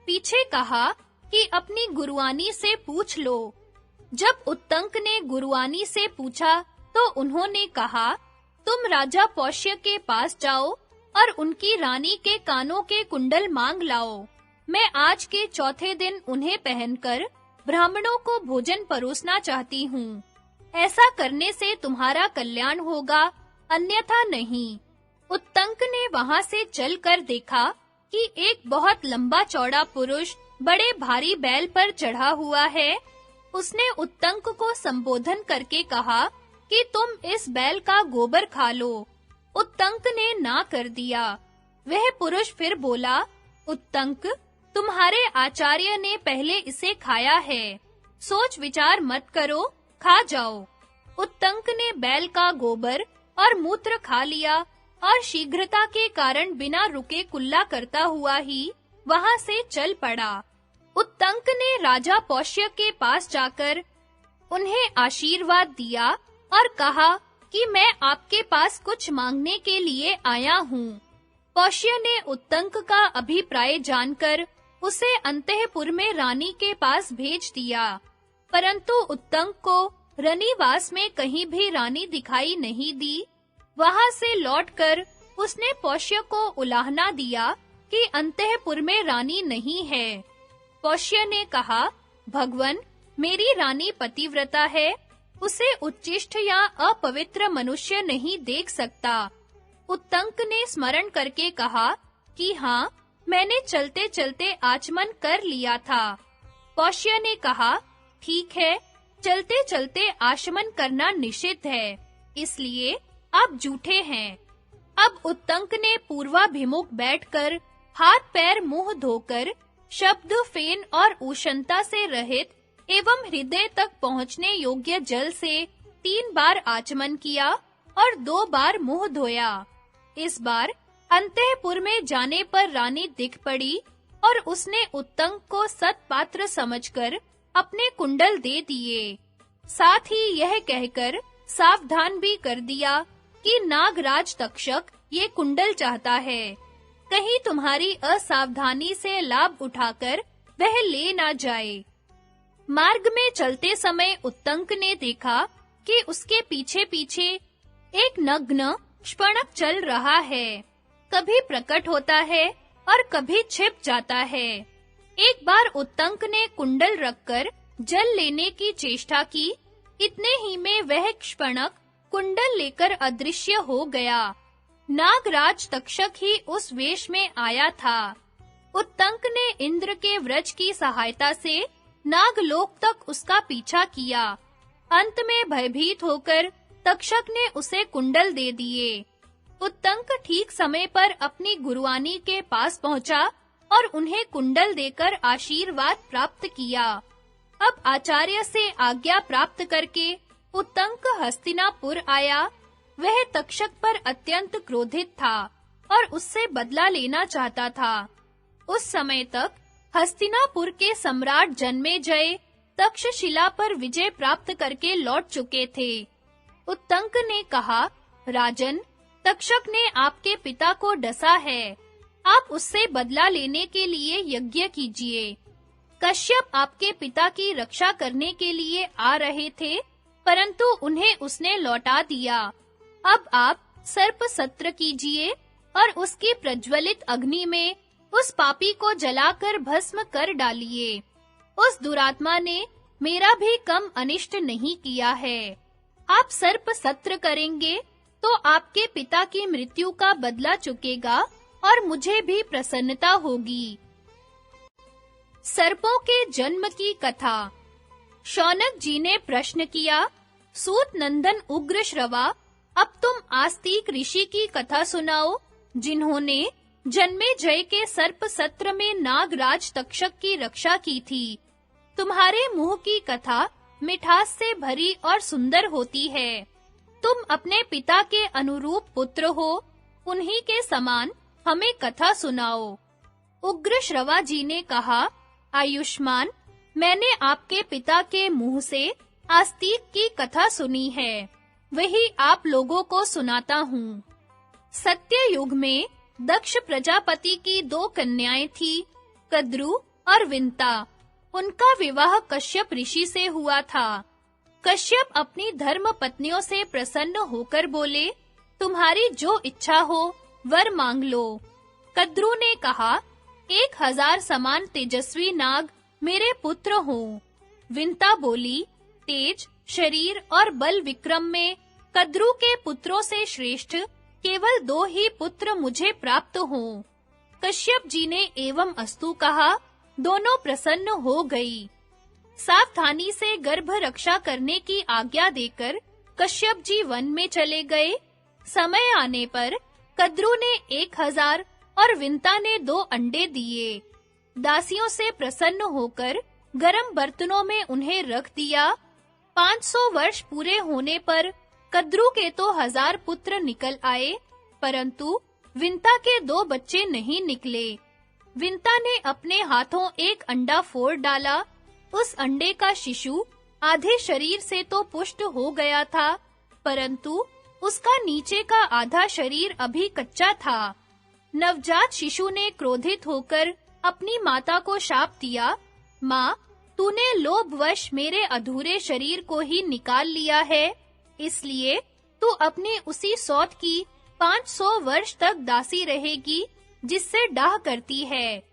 पीछे कहा कि अपनी गुरुआनी से पूछ लो। जब उत्तंक ने गुरुआनी से पूछा तो उन्होंने कहा, तुम राजा पौष्य के पास जाओ और उनकी रानी के कानों के कुंडल मांग लाओ। मैं आज के चौथे दिन उन्हें पहनकर ब्राह्मणों को भोजन परोसना चाहती हूँ। ऐसा करने से तुम्हारा कल्याण होगा, अन्यथा नहीं। उत्तंक ने वहां से चलकर देखा कि एक बहुत लंबा चौड़ा पुरुष बड़े भारी बैल पर चढ़ा हुआ है। उसने उत्तंक को संबोधन करके कहा कि तुम इस बैल का गोबर खा लो। उत्तंक ने ना कर दिया। वह पुरुष फिर बोला, उत्तंक, तुम्हारे आचार्य ने पहले इसे खाया है। सोच विचार मत करो, खा जाओ। उत्तंक ने बैल का गोबर और मूत्र खा लिया और शीघ्रता के कारण बिना रुके कुल्ला करता हुआ ही वहां से चल पड़ा। उत्तंक ने राजा पौष्य के पास जाकर उन्हें आशीर्वाद दिया और कहा कि मैं आपके पास कुछ मांगने के लिए आया हूँ। पौष्य ने उत्तंक का अभिप्राय जानकर उसे अंतःपुर में रानी के पास भेज दिया, परंतु उत्तंक को रनिवास में कहीं भी रानी दिखाई नहीं दी। वहां से लौटकर उसने पौष्य को उलाहना दिया कि अंतःपुर में रानी नहीं है। पौष्य ने कहा, भगवन, मेरी रानी पतिव्रता है, उसे उच्चिष्ट या अपवित्र मनुष्य नहीं देख सकता। उत्तंक ने स्मरण करके कहा कि हाँ, मैंने चलते-चलते आचमन कर लिया था। पौष्य ने कहा, ठीक है, चलते-चलते आचमन करना निषिद्ध है, इसलिए आप झूठे हैं। अब उत्तंक ने पूर्वाभिमुख बैठकर हाथ पैर मुंह धोकर शब्द, फेन और उष्णता से रहित एवं हृदय तक पहुंचने योग्य जल से 3 बार आचमन किया और 2 बार मुंह धोया। इस बार अंतःपुर में जाने पर रानी दिख पड़ी और उसने उत्तंक को सत्पात्र समझकर अपने कुंडल दे दिए। साथ ही यह कहकर सावधान भी कर दिया कि नागराज तक्षक ये कुंडल चाहता है, कहीं तुम्हारी असावधानी से लाभ उठाकर वह ले ना जाए। मार्ग में चलते समय उत्तंक ने देखा कि उसके पीछे-पीछे एक नग्न शपणक चल रहा है। कभी प्रकट होता है और कभी छिप जाता है। एक बार उत्तंक ने कुंडल रखकर जल लेने की चेष्टा की, इतने ही में वह शपणक कुंडल लेकर अदृश्य हो गया। नागराज तक्षक ही उस वेश में आया था। उत्तंक ने इंद्र के व्रज की सहायता से नागलोक तक उसका पीछा किया। अंत में भयभीत होकर तक्षक ने उसे कुंडल दे दिए। उत्तंक ठीक समय पर अपनी गुरुआनी के पास पहुंचा और उन्हें कुंडल देकर आशीर्वाद प्राप्त किया। अब आचार्य से आज्ञा प्राप्त करके उत्तंक हस्तिनापुर आया। वह तक्षक पर अत्यंत क्रोधित था और उससे बदला लेना चाहता था। उस समय तक हस्तिनापुर के सम्राट जन्मेजय तक्षशिला पर विजय प्राप्त करके लौट चुके थे। उत्तंक ने कहा, राजन, तक्षक ने आपके पिता को डसा है। आप उससे बदला लेने के लिए यज्ञ कीजिए। कश्यप आपके पिता की रक्षा करने के लिए आ रहे थे, परंतु उन्हें उसने लौटा दिया। अब आप सर्प सत्र कीजिए और उसकी प्रज्वलित अग्नि में उस पापी को जलाकर भस्म कर डालिए। उस दुरात्मा ने मेरा भी कम अनिष्ट नहीं किया है। आप सर्प सत्र करेंगे तो आपके पिता की मृत्यु का बदला चुकेगा और मुझे भी प्रसन्नता होगी। सर्पों के जन्म की कथा। शौनक जी ने प्रश्न किया, सूत नंदन उग्र श्रवा, अब तुम आस्तिक ऋषि की कथा सुनाओ, जिन्होंने जन्मेजय के सर्प सत्र में नागराज तक्षक की रक्षा की थी। तुम्हारे मुंह की कथा मिठास से भरी और सुंदर होती है। तुम अपने पिता के अनुरूप पुत्र हो, उन्हीं के समान हमें कथा सुनाओ। उग्र श्रवा जी ने कहा, आयुष्मान, मैंने आपके पिता के मुंह से आस्तिक की कथा सुनी है, वही आप लोगों को सुनाता हूँ। सत्य युग में दक्ष प्रजापति की 2 कन्याएं थी, कद्रु और विंता। उनका विवाह कश्यप ऋषि से हुआ था। कश्यप अपनी धर्म पत्नियों से प्रसन्न होकर बोले, तुम्हारी जो इच्छा हो वर मांग लो। कद्रु ने कहा, 1000 समान तेजस्वी नाग मेरे पुत्र हों। विंता बोली, तेज, शरीर और बल विक्रम में कद्रु के पुत्रों से श्रेष्ठ केवल 2 ही पुत्र मुझे प्राप्त हों। कश्यप जी ने एवं अस्तु कहा, दोनों प्रसन्न हो गई। सावधानी से गर्भ रक्षा करने की आज्ञा देकर कश्यप जी वन में चले गए। समय आने पर कद्रु ने 1000 और विंता ने 2 अंडे दिए। दासियों से प्रसन्न होकर गरम बर्तनों में उन्हें रख दिया। 500 वर्ष पूरे होने पर कद्रु के तो 1000 पुत्र निकल आए, परंतु विंता के 2 बच्चे नहीं निकले। विंता ने अपने हाथों एक अंडा फोड़ डाला। उस अंडे का शिशु आधे शरीर से तो पुष्ट हो गया था, परंतु उसका नीचे का आधा शरीर अभी कच्चा था। नवजात शिशु ने क्रोधित होकर अपनी माता को शाप दिया, माँ, तूने लोभवश मेरे अधूरे शरीर को ही निकाल लिया है, इसलिए तू अपनी उसी सौत की 500 वर्ष तक दासी रहेगी जिससे डाह करती है।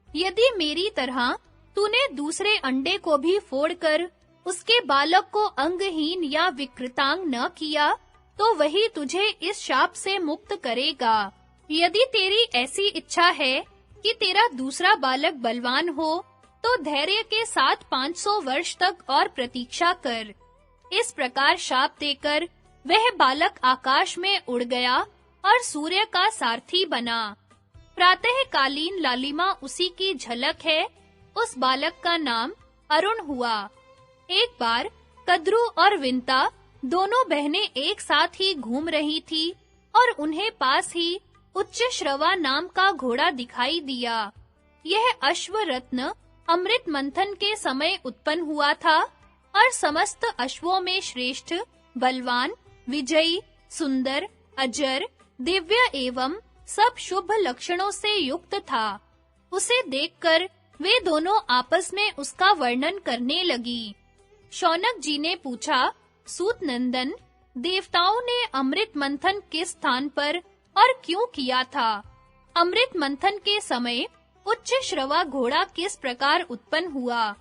यदि मेरी तरह तूने दूसरे अंडे को भी फोड़कर उसके बालक को अंगहीन या विकृतांग न किया, तो वही तुझे इस शाप से मुक्त करेगा। यदि तेरी ऐसी इच्छा है कि तेरा दूसरा बालक बलवान हो, तो धैर्य के साथ 500 वर्ष तक और प्रतीक्षा कर। इस प्रकार शाप देकर वह बालक आकाश में उड़ गया और सूर्य का सारथी बना। प्रातःकालीन लालिमा उसी की झलक है। उस बालक का नाम अरुण हुआ। एक बार कद्रु और विंता दोनों बहनें एक साथ ही घूम रही थी और उन्हें पास ही उच्च श्रवा नाम का घोड़ा दिखाई दिया। यह अश्व रत्न अमृत मंथन के समय उत्पन्न हुआ था और समस्त अश्वों में श्रेष्ठ, बलवान, विजयी, सुंदर, अजर, दिव्य एवं सब शुभ लक्षणों से युक्त था। उसे देखकर वे दोनों आपस में उसका वर्णन करने लगी। शौनक जी ने पूछा, सूत नंदन, देवताओं ने अमृत मंथन किस स्थान पर और क्यों किया था? अमृत मंथन के समय उच्च श्रवा घोड़ा किस प्रकार उत्पन्न हुआ?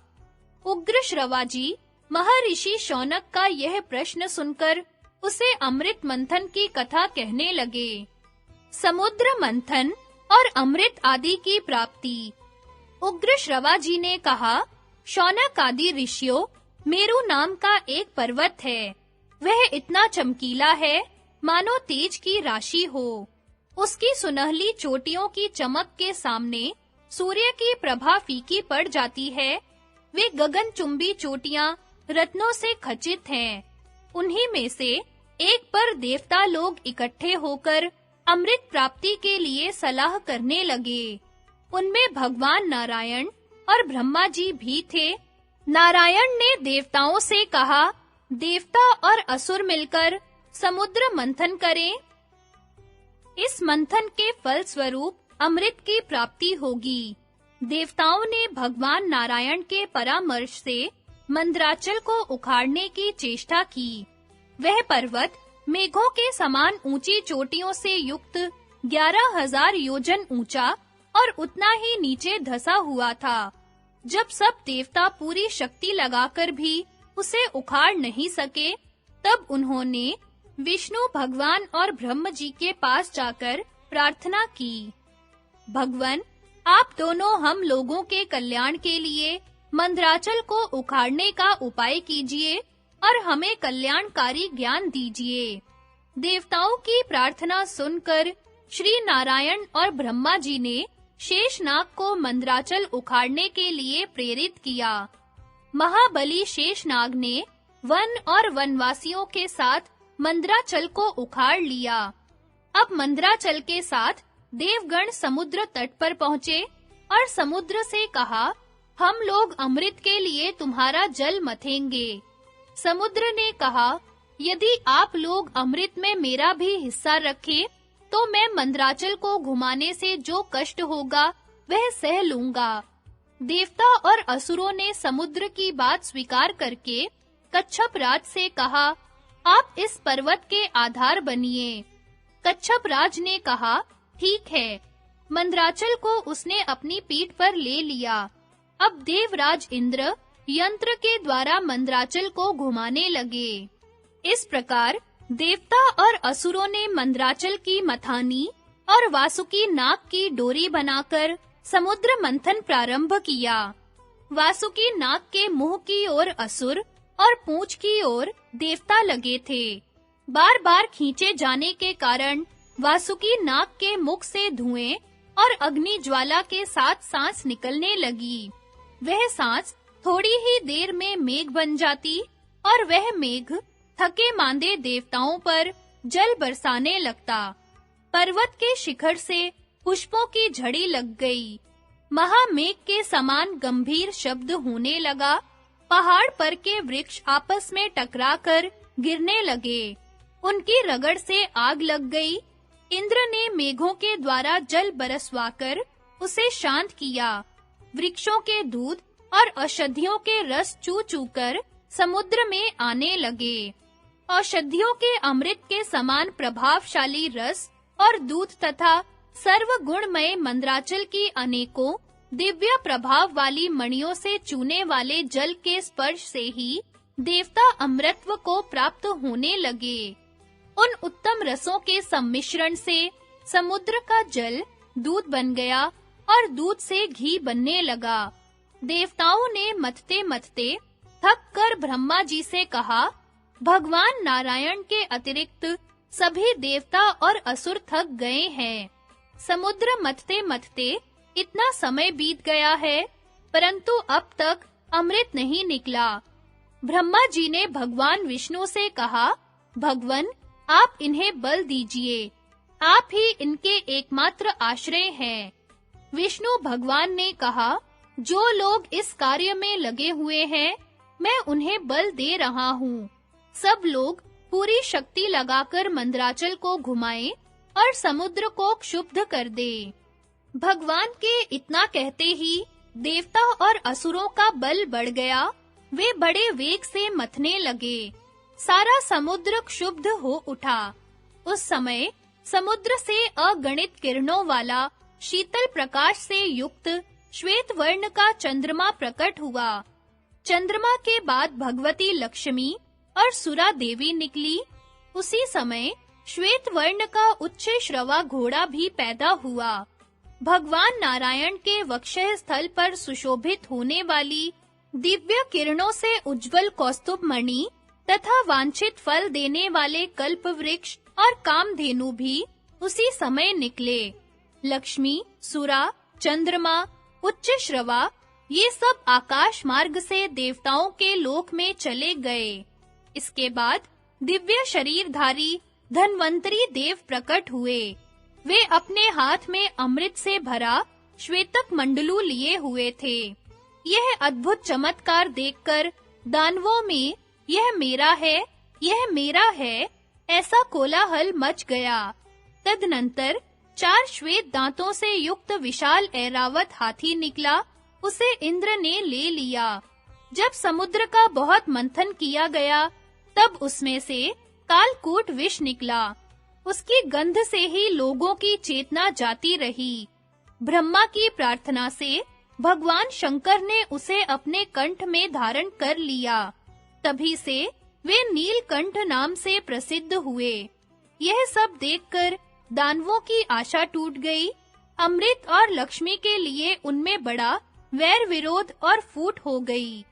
उग्र श्रवा जी महर्षि शौनक का यह प्रश्न सुनकर उसे अमृत मंथन की कथा कहने लगे। समुद्र मंथन और अमृत आदि की प्राप्ति। उग्र श्रवा जी ने कहा, शौनक आदि ऋषियों, मेरु नाम का एक पर्वत है। वह इतना चमकीला है मानो तेज की राशि हो। उसकी सुनहली चोटियों की चमक के सामने सूर्य की प्रभा फीकी पड़ जाती है। वे गगनचुंबी चोटियां रत्नों से खचित हैं। उन्हीं में से एक पर देवता लोग इकट्ठे होकर अमृत प्राप्ति के लिए सलाह करने लगे। उनमें भगवान नारायण और ब्रह्मा जी भी थे। नारायण ने देवताओं से कहा, देवता और असुर मिलकर समुद्र मंथन करें। इस मंथन के फल स्वरूप अमृत की प्राप्ति होगी। देवताओं ने भगवान नारायण के परामर्श से मंदराचल को उखाड़ने की चेष्टा की। वह पर्वत मेघों के समान ऊंची चोटियों से युक्त 11,000 योजन ऊंचा और उतना ही नीचे धसा हुआ था। जब सब देवता पूरी शक्ति लगाकर भी उसे उखाड़ नहीं सके, तब उन्होंने विष्णु भगवान और ब्रह्म जी के पास जाकर प्रार्थना की। भगवन, आप दोनों हम लोगों के कल्याण के लिए मंदराचल को उखाड़ने का उपाय कीजिए और हमें कल्याणकारी ज्ञान दीजिए। देवताओं की प्रार्थना सुनकर श्री नारायण और ब्रह्मा जी ने शेषनाग को मंदराचल उखाड़ने के लिए प्रेरित किया। महाबली शेषनाग ने वन और वनवासियों के साथ मंदराचल को उखाड़ लिया। अब मंदराचल के साथ देवगण समुद्र तट पर पहुंचे और समुद्र से कहा, हम लोग अमृत के लिए तुम्हारा जल मथेंगे। समुद्र ने कहा, यदि आप लोग अमृत में मेरा भी हिस्सा रखें, तो मैं मंदराचल को घुमाने से जो कष्ट होगा वह सह लूंगा। देवता और असुरों ने समुद्र की बात स्वीकार करके कच्छप राज से कहा, आप इस पर्वत के आधार बनिए। कच्छप राज ने कहा, ठीक है। मंदराचल को उसने अपनी पीठ पर ले लिया। अब देवराज इंद्र यंत्र के द्वारा मंदराचल को घुमाने लगे। इस प्रकार देवता और असुरों ने मंदराचल की मथानी और वासुकी नाग की डोरी बनाकर समुद्र मंथन प्रारंभ किया। वासुकी नाग के मुंह की ओर असुर और पूंछ की ओर देवता लगे थे। बार-बार खींचे जाने के कारण वासुकी नाग के मुख से धुएं और अग्नि ज्वाला के साथ सांस निकलने लगी। वह सांस थोड़ी ही देर में मेघ बन जाती और वह मेघ थके मांदे देवताओं पर जल बरसाने लगता। पर्वत के शिखर से पुष्पों की झड़ी लग गई। महामेघ के समान गंभीर शब्द होने लगा। पहाड़ पर के वृक्ष आपस में टकराकर गिरने लगे। उनकी रगड़ से आग लग गई। इंद्र ने मेघों के द्वारा जल बरसवाकर उसे शांत किया। वृक्षों के दूध और औषधियों के रस चू-चू कर समुद्र में आने लगे। औषधियों के अमृत के समान प्रभावशाली रस और दूध तथा सर्वगुणमय मंदराचल की अनेकों दिव्य प्रभाव वाली मणियों से चूने वाले जल के स्पर्श से ही देवता अमृतत्व को प्राप्त होने लगे। उन उत्तम रसों के सम्मिश्रण से समुद्र का जल दूध बन गया और दूध से घी बनने लगा। देवताओं ने मथते-मथते थक कर ब्रह्मा जी से कहा, भगवान नारायण के अतिरिक्त सभी देवता और असुर थक गए हैं। समुद्र मथते-मथते इतना समय बीत गया है, परंतु अब तक अमृत नहीं निकला। ब्रह्मा जी ने भगवान विष्णु से कहा, भगवन, आप इन्हें बल दीजिए। आप ही इनके एकमात्र आश्रय हैं। विष्णु भगवान ने कहा, जो लोग इस कार्य में लगे हुए हैं, मैं उन्हें बल दे रहा हूँ। सब लोग पूरी शक्ति लगाकर मंदराचल को घुमाएं और समुद्र को क्षुब्ध कर दे। भगवान के इतना कहते ही देवता और असुरों का बल बढ़ गया। वे बड़े वेग से मथने लगे। सारा समुद्र क्षुब्ध हो उठा। उस समय समुद्र से अगणित किरणों वाला शीतल प्रकाश से युक्त श्वेत वर्ण का चंद्रमा प्रकट हुआ। चंद्रमा के बाद भगवती लक्ष्मी और सुरा देवी निकली। उसी समय श्वेत वर्ण का उच्च श्रवा घोड़ा भी पैदा हुआ। भगवान नारायण के वक्षः स्थल पर सुशोभित होने वाली दिव्य किरणों से उज्जवल कौस्तुभ मणि तथा वांछित फल देने वाले कल्प वृक्ष और कामधेनु भी उसी समय निकले। लक्ष्मी, सुरा, चंद्रमा, उच्च श्रवा ये सब आकाश मार्ग से देवताओं के लोक में चले गए। इसके बाद दिव्य शरीरधारी धन्वंतरी देव प्रकट हुए। वे अपने हाथ में अमृत से भरा श्वेतक मंडलू लिए हुए थे। यह अद्भुत चमत्कार देखकर दानवों में यह मेरा है, ऐसा कोलाहल मच गया। तदनंतर 4 श्वेत दांतों से युक्त विशाल ऐरावत हाथी निकला। उसे इंद्र ने ले लिया। जब समुद्र का बहुत मंथन किया गया, तब उसमें से कालकूट विष निकला। उसकी गंध से ही लोगों की चेतना जाती रही। ब्रह्मा की प्रार्थना से भगवान शंकर ने उसे अपने कंठ में धारण कर लिया। तभी से वे नीलकंठ नाम से प्रसिद्ध हुए। यह सब देखकर दानवों की आशा टूट गई। अमृत और लक्ष्मी के लिए उनमें बड़ा वैर विरोध और फूट हो गई।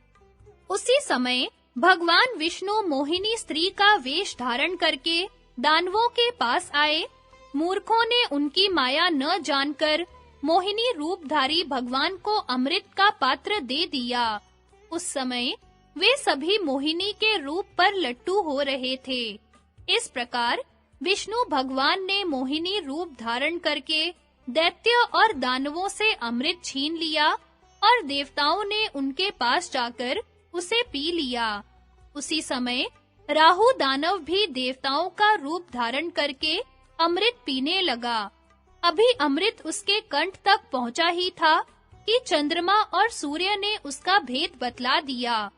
उसी समय भगवान विष्णु मोहिनी स्त्री का वेश धारण करके दानवों के पास आए। मूर्खों ने उनकी माया न जानकर मोहिनी रूपधारी भगवान को अमृत का पात्र दे दिया। उस समय वे सभी मोहिनी के रूप पर लट्टू हो रहे थे। इस प्रकार विष्णु भगवान ने मोहिनी रूप धारण करके दैत्य और दानवों से अमृत छीन लिया और देवताओं ने उनके पास जाकर उसे पी लिया। उसी समय राहु दानव भी देवताओं का रूप धारण करके अमृत पीने लगा। अभी अमृत उसके कंठ तक पहुंचा ही था कि चंद्रमा और सूर्य ने उसका भेद बतला दिया।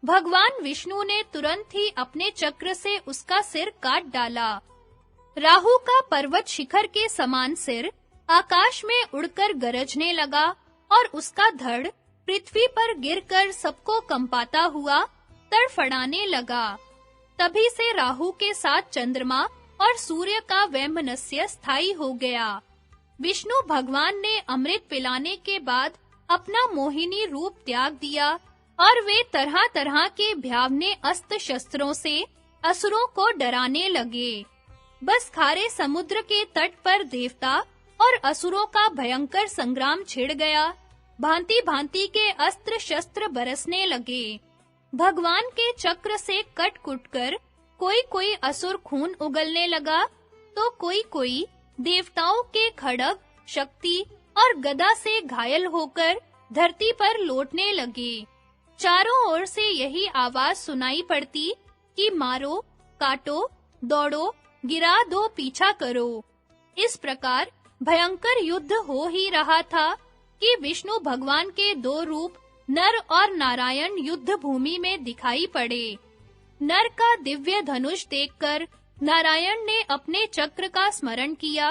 भगवान विष्णु ने तुरंत ही अपने चक्र से उसका सिर काट डाला। राहु का पर्वत शिखर के समान सिर आकाश में उड़कर गरजने लगा और उसका धड़ पृथ्वी पर गिरकर सबको कंपाता हुआ तड़फड़ाने लगा। तभी से राहु के साथ चंद्रमा और सूर्य का वैमनस्य स्थायी हो गया। विष्णु भगवान ने अमृत पिलाने के बाद अपना मोहिनी रूप त्याग दिया और वे तरह-तरह के भयावने अस्त्र शस्त्रों से असुरों को डराने लगे। बस खारे समुद्र के तट पर देवता और असुरों का भयंकर संग्राम छिड़ गया। भांति-भांति के अस्त्र शस्त्र बरसने लगे। भगवान के चक्र से कट-कुट कर कोई-कोई असुर खून उगलने लगा, तो कोई-कोई देवताओं के खड्ग, शक्ति और गदा से घायल होकर धरती पर लौटने लगे। चारों ओर से यही आवाज सुनाई पड़ती कि मारो, काटो, दौड़ो, गिरा दो, पीछा करो। इस प्रकार भयंकर युद्ध हो ही रहा था कि विष्णु भगवान के दो रूप नर और नारायण युद्ध भूमि में दिखाई पड़े। नर का दिव्य धनुष देखकर नारायण ने अपने चक्र का स्मरण किया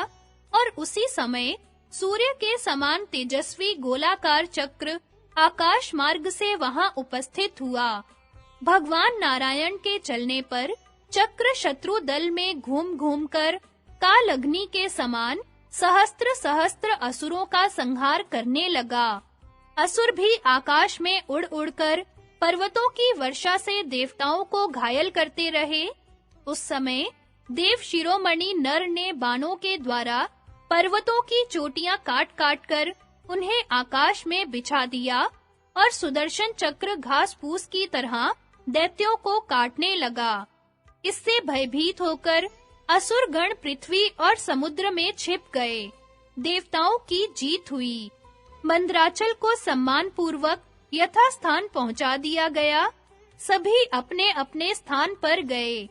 और उसी समय सूर्य के समान तेजस्वी गोलाकार चक्र आकाश मार्ग से वहां उपस्थित हुआ। भगवान नारायण के चलने पर चक्र शत्रु दल में घूम-घूम कर काल अग्नि के समान सहस्त्र असुरों का संहार करने लगा। असुर भी आकाश में उड़-उड़ कर पर्वतों की वर्षा से देवताओं को घायल करते रहे। उस समय देव शिरोमणि नर ने बाणों के द्वारा पर्वतों की चोटियां काट-काट कर उन्हें आकाश में बिछा दिया और सुदर्शन चक्र घास-फूस की तरह दैत्यों को काटने लगा। इससे भयभीत होकर असुर गण पृथ्वी और समुद्र में छिप गए। देवताओं की जीत हुई। मंदराचल को सम्मान पूर्वक यथास्थान पहुंचा दिया गया। सभी अपने-अपने स्थान पर गए।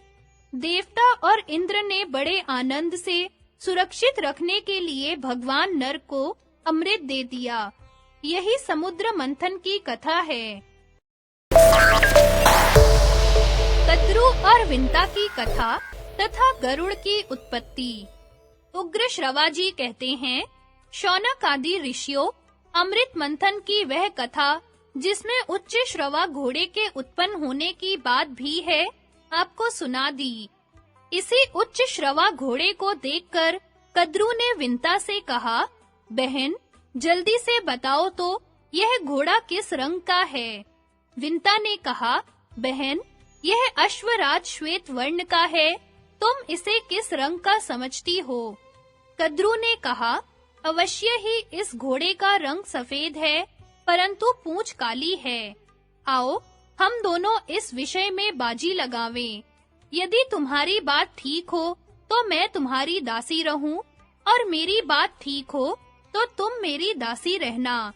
देवता और इंद्र ने बड़े आनंद से सुरक्षित रखने के लिए भगवान नर को अमृत दे दिया। यही समुद्र मंथन की कथा है। कद्रु और विंता की कथा तथा गरुड़ की उत्पत्ति। उग्र श्रवाजी कहते हैं, शौनक आदि ऋषियों अमृत मंथन की वह कथा जिसमें उच्च श्रवा घोड़े के उत्पन्न होने की बात भी है, आपको सुना दी। इसी उच्च श्रवा घोड़े को देखकर कद्रु ने विंता से कहा, बहन जल्दी से बताओ तो यह घोड़ा किस रंग का है। विंता ने कहा, बहन यह अश्वराज श्वेत वर्ण का है, तुम इसे किस रंग का समझती हो। कद्रु ने कहा, अवश्य ही इस घोड़े का रंग सफेद है, परंतु पूंछ काली है। आओ हम दोनों इस विषय में बाजी लगावें। यदि तुम्हारी बात ठीक हो तो मैं तुम्हारी दासी रहूं, और मेरी बात ठीक हो तो तुम मेरी दासी रहना।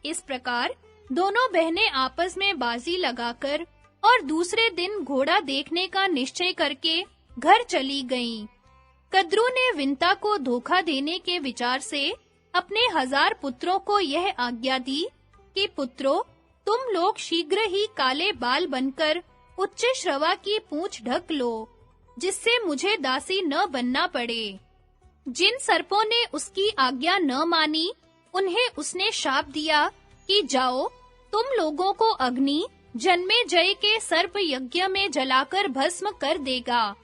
इस प्रकार दोनों बहनें आपस में बाजी लगाकर और दूसरे दिन घोड़ा देखने का निश्चय करके घर चली गईं। कद्रु ने विंता को धोखा देने के विचार से अपने 1000 पुत्रों को यह आज्ञा दी कि पुत्रों, तुम लोग शीघ्र ही काले बाल बनकर उच्च श्रवा की पूंछ ढक लो, जिससे मुझे दासी न बनना पड़े। जिन सर्पों ने उसकी आज्ञा न मानी, उन्हें उसने शाप दिया कि जाओ, तुम लोगों को अग्नि जन्मेजय के सर्प यज्ञ में जलाकर भस्म कर देगा।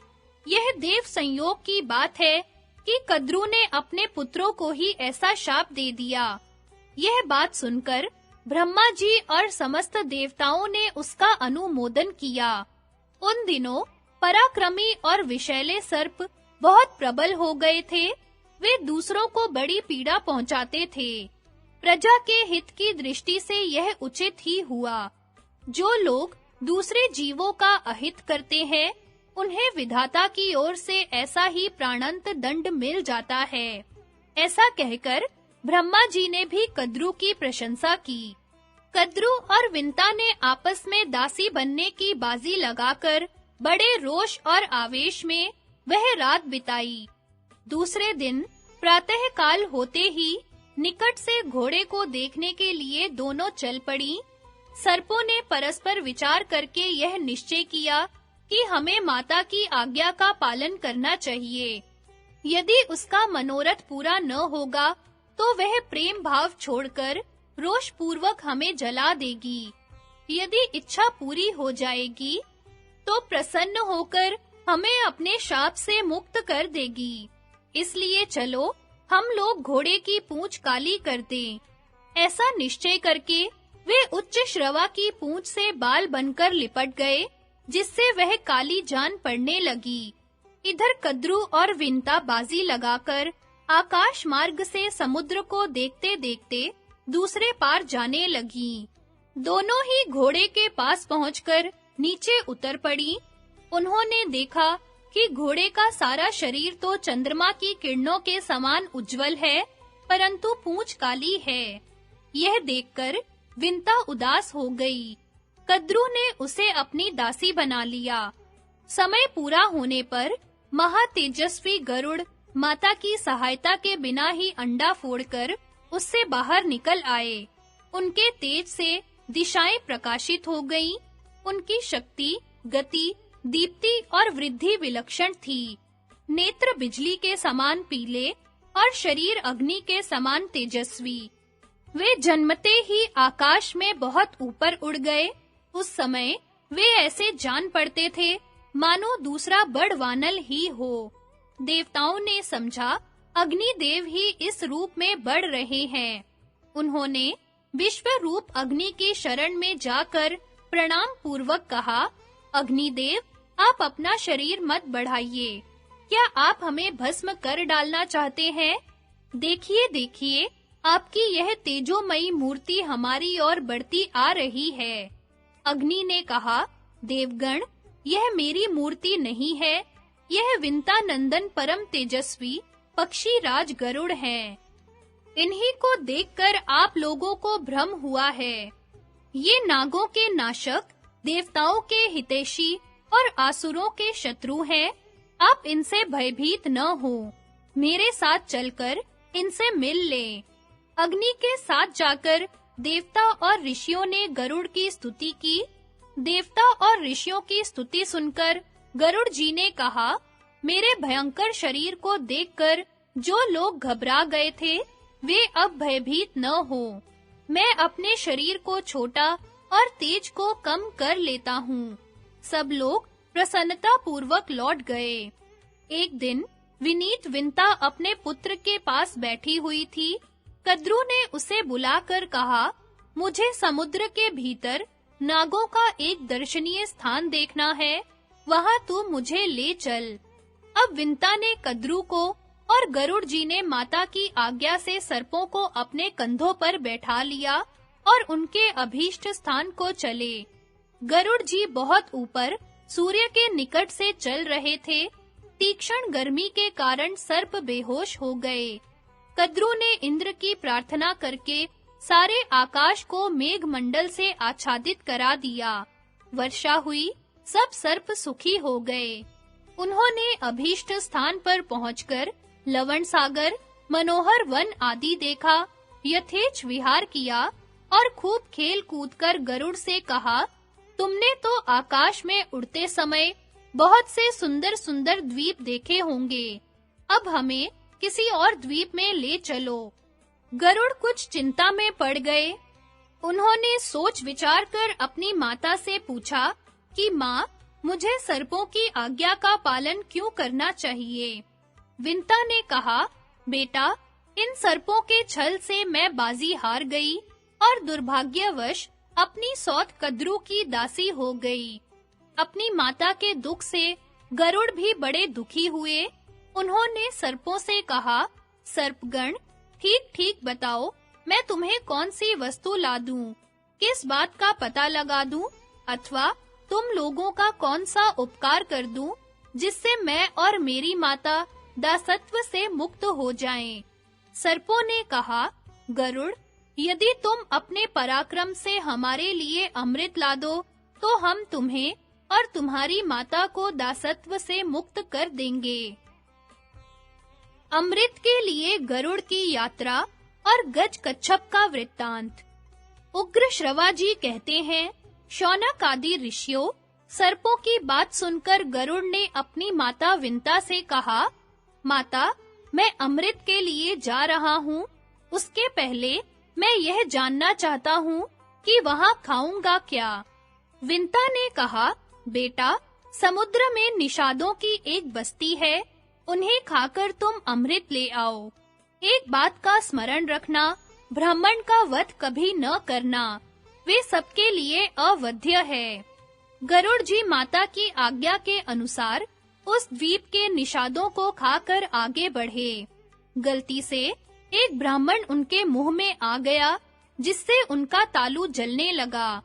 यह देव संयोग की बात है कि कद्रु ने अपने पुत्रों को ही ऐसा शाप दे दिया। यह बात सुनकर ब्रह्मा जी और समस्त देवताओं ने उसका अनुमोदन किया। उन दिनों पराक्रमी और विषैले सर्प बहुत प्रबल हो गए थे। वे दूसरों को बड़ी पीड़ा पहुंचाते थे। प्रजा के हित की दृष्टि से यह उचित ही हुआ। जो लोग दूसरे जीवों का अहित करते हैं, उन्हें विधाता की ओर से ऐसा ही प्राणांत दंड मिल जाता है। ऐसा कहकर ब्रह्मा जी ने भी कद्रू की प्रशंसा की। कद्रू और विंता ने आपस में दासी बनने की बाजी लगाकर बड़े रोष और आवेश में वह रात बिताई। दूसरे दिन प्रातः काल होते ही निकट से घोड़े को देखने के लिए दोनों चल पड़ी। सर्पों ने परस्पर विचार करके यह निश्चय किया कि हमें माता की आज्ञा का पालन करना चाहिए। यदि उसका मनोरथ पूरा न होगा तो वह प्रेम भाव छोड़कर रोष पूर्वक हमें जला देगी। यदि इच्छा पूरी हो जाएगी तो प्रसन्न होकर हमें अपने शाप से मुक्त कर देगी। इसलिए चलो हम लोग घोड़े की पूंछ काली कर दें। ऐसा निश्चय करके वे उच्च श्रवा की पूंछ से बाल बनकर लिपट गए, जिससे वह काली जान पड़ने लगी। इधर कद्रू और विंता बाजी लगाकर आकाश मार्ग से समुद्र को देखते-देखते दूसरे पार जाने लगी। दोनों ही घोड़े के पास पहुंचकर नीचे उतर पड़ी। उन्होंने देखा कि घोड़े का सारा शरीर तो चंद्रमा की किरणों के समान उज्जवल है, परंतु पूंछ काली है। यह देखकर विंता उदास हो गई। कद्रू ने उसे अपनी दासी बना लिया। समय पूरा होने पर महातेजस्वी गरुड़ माता की सहायता के बिना ही अंडा फोड़कर उससे बाहर निकल आए। उनके तेज से दिशाएं प्रकाशित हो गईं। उनकी शक्ति, गति, दीप्ति और वृद्धि विलक्षण थी। नेत्र बिजली के समान पीले और शरीर अग्नि के समान तेजस्वी। वे जन्मते ही आकाश में बहुत ऊपर उड़ गए। उस समय वे ऐसे जान पड़ते थे मानो दूसरा बड़ वानल ही हो। देवताओं ने समझा अग्निदेव ही इस रूप में बढ़ रहे हैं। उन्होंने विश्व रूप अग्नि की शरण में जाकर प्रणाम पूर्वक कहा, अग्निदेव, आप अपना शरीर मत बढ़ाइए। क्या आप हमें भस्म कर डालना चाहते हैं? देखिए देखिए, आपकी यह तेजोमयी मूर्ति हमारी ओर बढ़ती आ रही है। अग्नि ने कहा, देवगण, यह मेरी मूर्ति नहीं है, यह विंता नंदन परम तेजस्वी पक्षी राज गरुड़ हैं। इन्हीं को देखकर आप लोगों को भ्रम हुआ है। ये नागों के नाशक, देवताओं के हितैषी और आसुरों के शत्रु हैं। आप इनसे भयभीत न हो। मेरे साथ चलकर इनसे मिल लें। अग्नि के साथ जाकर देवता और ऋषियों ने गरुड़ की स्तुति की। देवता और ऋषियों की स्तुति सुनकर गरुड़ जी ने कहा, मेरे भयंकर शरीर को देखकर जो लोग घबरा गए थे, वे अब भयभीत न हो। मैं अपने शरीर को छोटा और तेज को कम कर लेता हूँ। सब लोग प्रसन्नता पूर्वक लौट गए। एक दिन विनीत विंता अपने पुत्र के पास बैठी हुई थी। कद्रू ने उसे बुलाकर कहा, मुझे समुद्र के भीतर नागों का एक दर्शनीय स्थान देखना है, वहां तू मुझे ले चल। अब विंता ने कद्रू को और गरुड़ जी ने माता की आज्ञा से सर्पों को अपने कंधों पर बैठा लिया और उनके अभीष्ट स्थान को चले। गरुड़ जी बहुत ऊपर सूर्य के निकट से चल रहे थे। तीक्ष्ण गर्मी के कारण सर्प बेहोश हो गए। कद्रू ने इंद्र की प्रार्थना करके सारे आकाश को मेघ मंडल से आच्छादित करा दिया। वर्षा हुई, सब सर्प सुखी हो गए। उन्होंने अभीष्ट स्थान पर पहुंचकर लवण सागर, मनोहर वन आदि देखा, यथेच विहार किया और खूब खेल कूदकर गरुड़ से कहा, तुमने तो आकाश में उड़ते समय बहुत से सुंदर-सुंदर द्वीप देखे होंगे। अब हमें किसी और द्वीप में ले चलो। गरुड़ कुछ चिंता में पड़ गए। उन्होंने सोच विचार कर अपनी माता से पूछा कि माँ, मुझे सर्पों की आज्ञा का पालन क्यों करना चाहिए? विंता ने कहा, बेटा, इन सर्पों के छल से मैं बाजी हार गई और दुर्भाग्यवश अपनी सौत कद्रू की दासी हो गई। अपनी माता के दुख से गरुड़ भी बड़े दुखी हुए। उन्होंने सर्पों से कहा, सर्पगण, ठीक-ठीक बताओ, मैं तुम्हें कौन सी वस्तु ला दूं? किस बात का पता लगा दूं अथवा तुम लोगों का कौन सा उपकार कर दूं जिससे मैं और मेरी माता दासत्व से मुक्त हो जाएं? सर्पों ने कहा, गरुड़, यदि तुम अपने पराक्रम से हमारे लिए अमृत ला दो तो हम तुम्हें और तुम्हारी माता को दासत्व से मुक्त कर देंगे। अमृत के लिए गरुड़ की यात्रा और गज कच्छप का वृत्तांत। उग्र श्रवा जी कहते हैं, शौनक आदि ऋषियों, सर्पों की बात सुनकर गरुड़ ने अपनी माता विंता से कहा, माता, मैं अमृत के लिए जा रहा हूँ। उसके पहले मैं यह जानना चाहता हूँ कि वहाँ खाऊंगा क्या? विंता ने कहा, बेटा, समुद्र में निषादों की एक बस्ती है, उन्हें खाकर तुम अमृत ले आओ। एक बात का स्मरण रखना, ब्राह्मण का वध कभी न करना, वे सबके लिए अवध्य है। गरुड़ जी माता की आज्ञा के अनुसार उस द्वीप के निषादों को खाकर आगे बढ़े। गलती से एक ब्राह्मण उनके मुंह में आ गया, जिससे उनका तालू जलने लगा।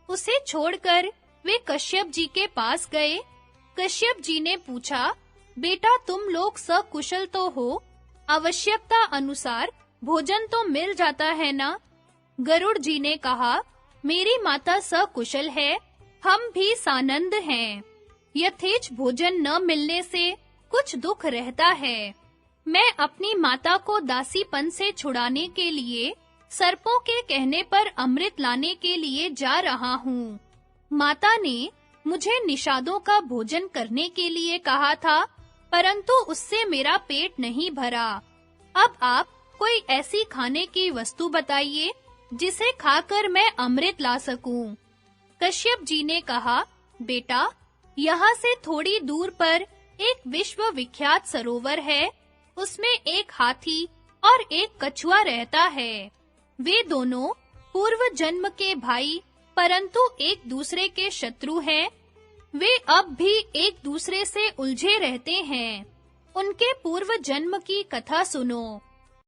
उसे छोड़कर वे कश्यप जी के पास गए। कश्यप जी ने पूछा, बेटा, तुम लोग सकुशल तो हो? आवश्यकता अनुसार भोजन तो मिल जाता है ना? गरुड़ जी ने कहा, मेरी माता सकुशल है, हम भी सानंद हैं। यथेच भोजन न मिलने से कुछ दुख रहता है। मैं अपनी माता को दासीपन से छुड़ाने के लिए सर्पों के कहने पर अमृत लाने के लिए जा रहा हूँ। माता ने मुझे निषादों का भोजन करने के लिए कहा था, परंतु उससे मेरा पेट नहीं भरा। अब आप कोई ऐसी खाने की वस्तु बताइए जिसे खाकर मैं अमृत ला सकूं। कश्यप जी ने कहा, बेटा, यहाँ से थोड़ी दूर पर एक विश्व विख्यात सरोवर है, उसमें एक हाथी और एक कछुआ रहता है। वे दोनों पूर्व जन्म के भाई परंतु एक दूसरे के शत्रु हैं। वे अब भी एक दूसरे से उलझे रहते हैं। उनके पूर्व जन्म की कथा सुनो।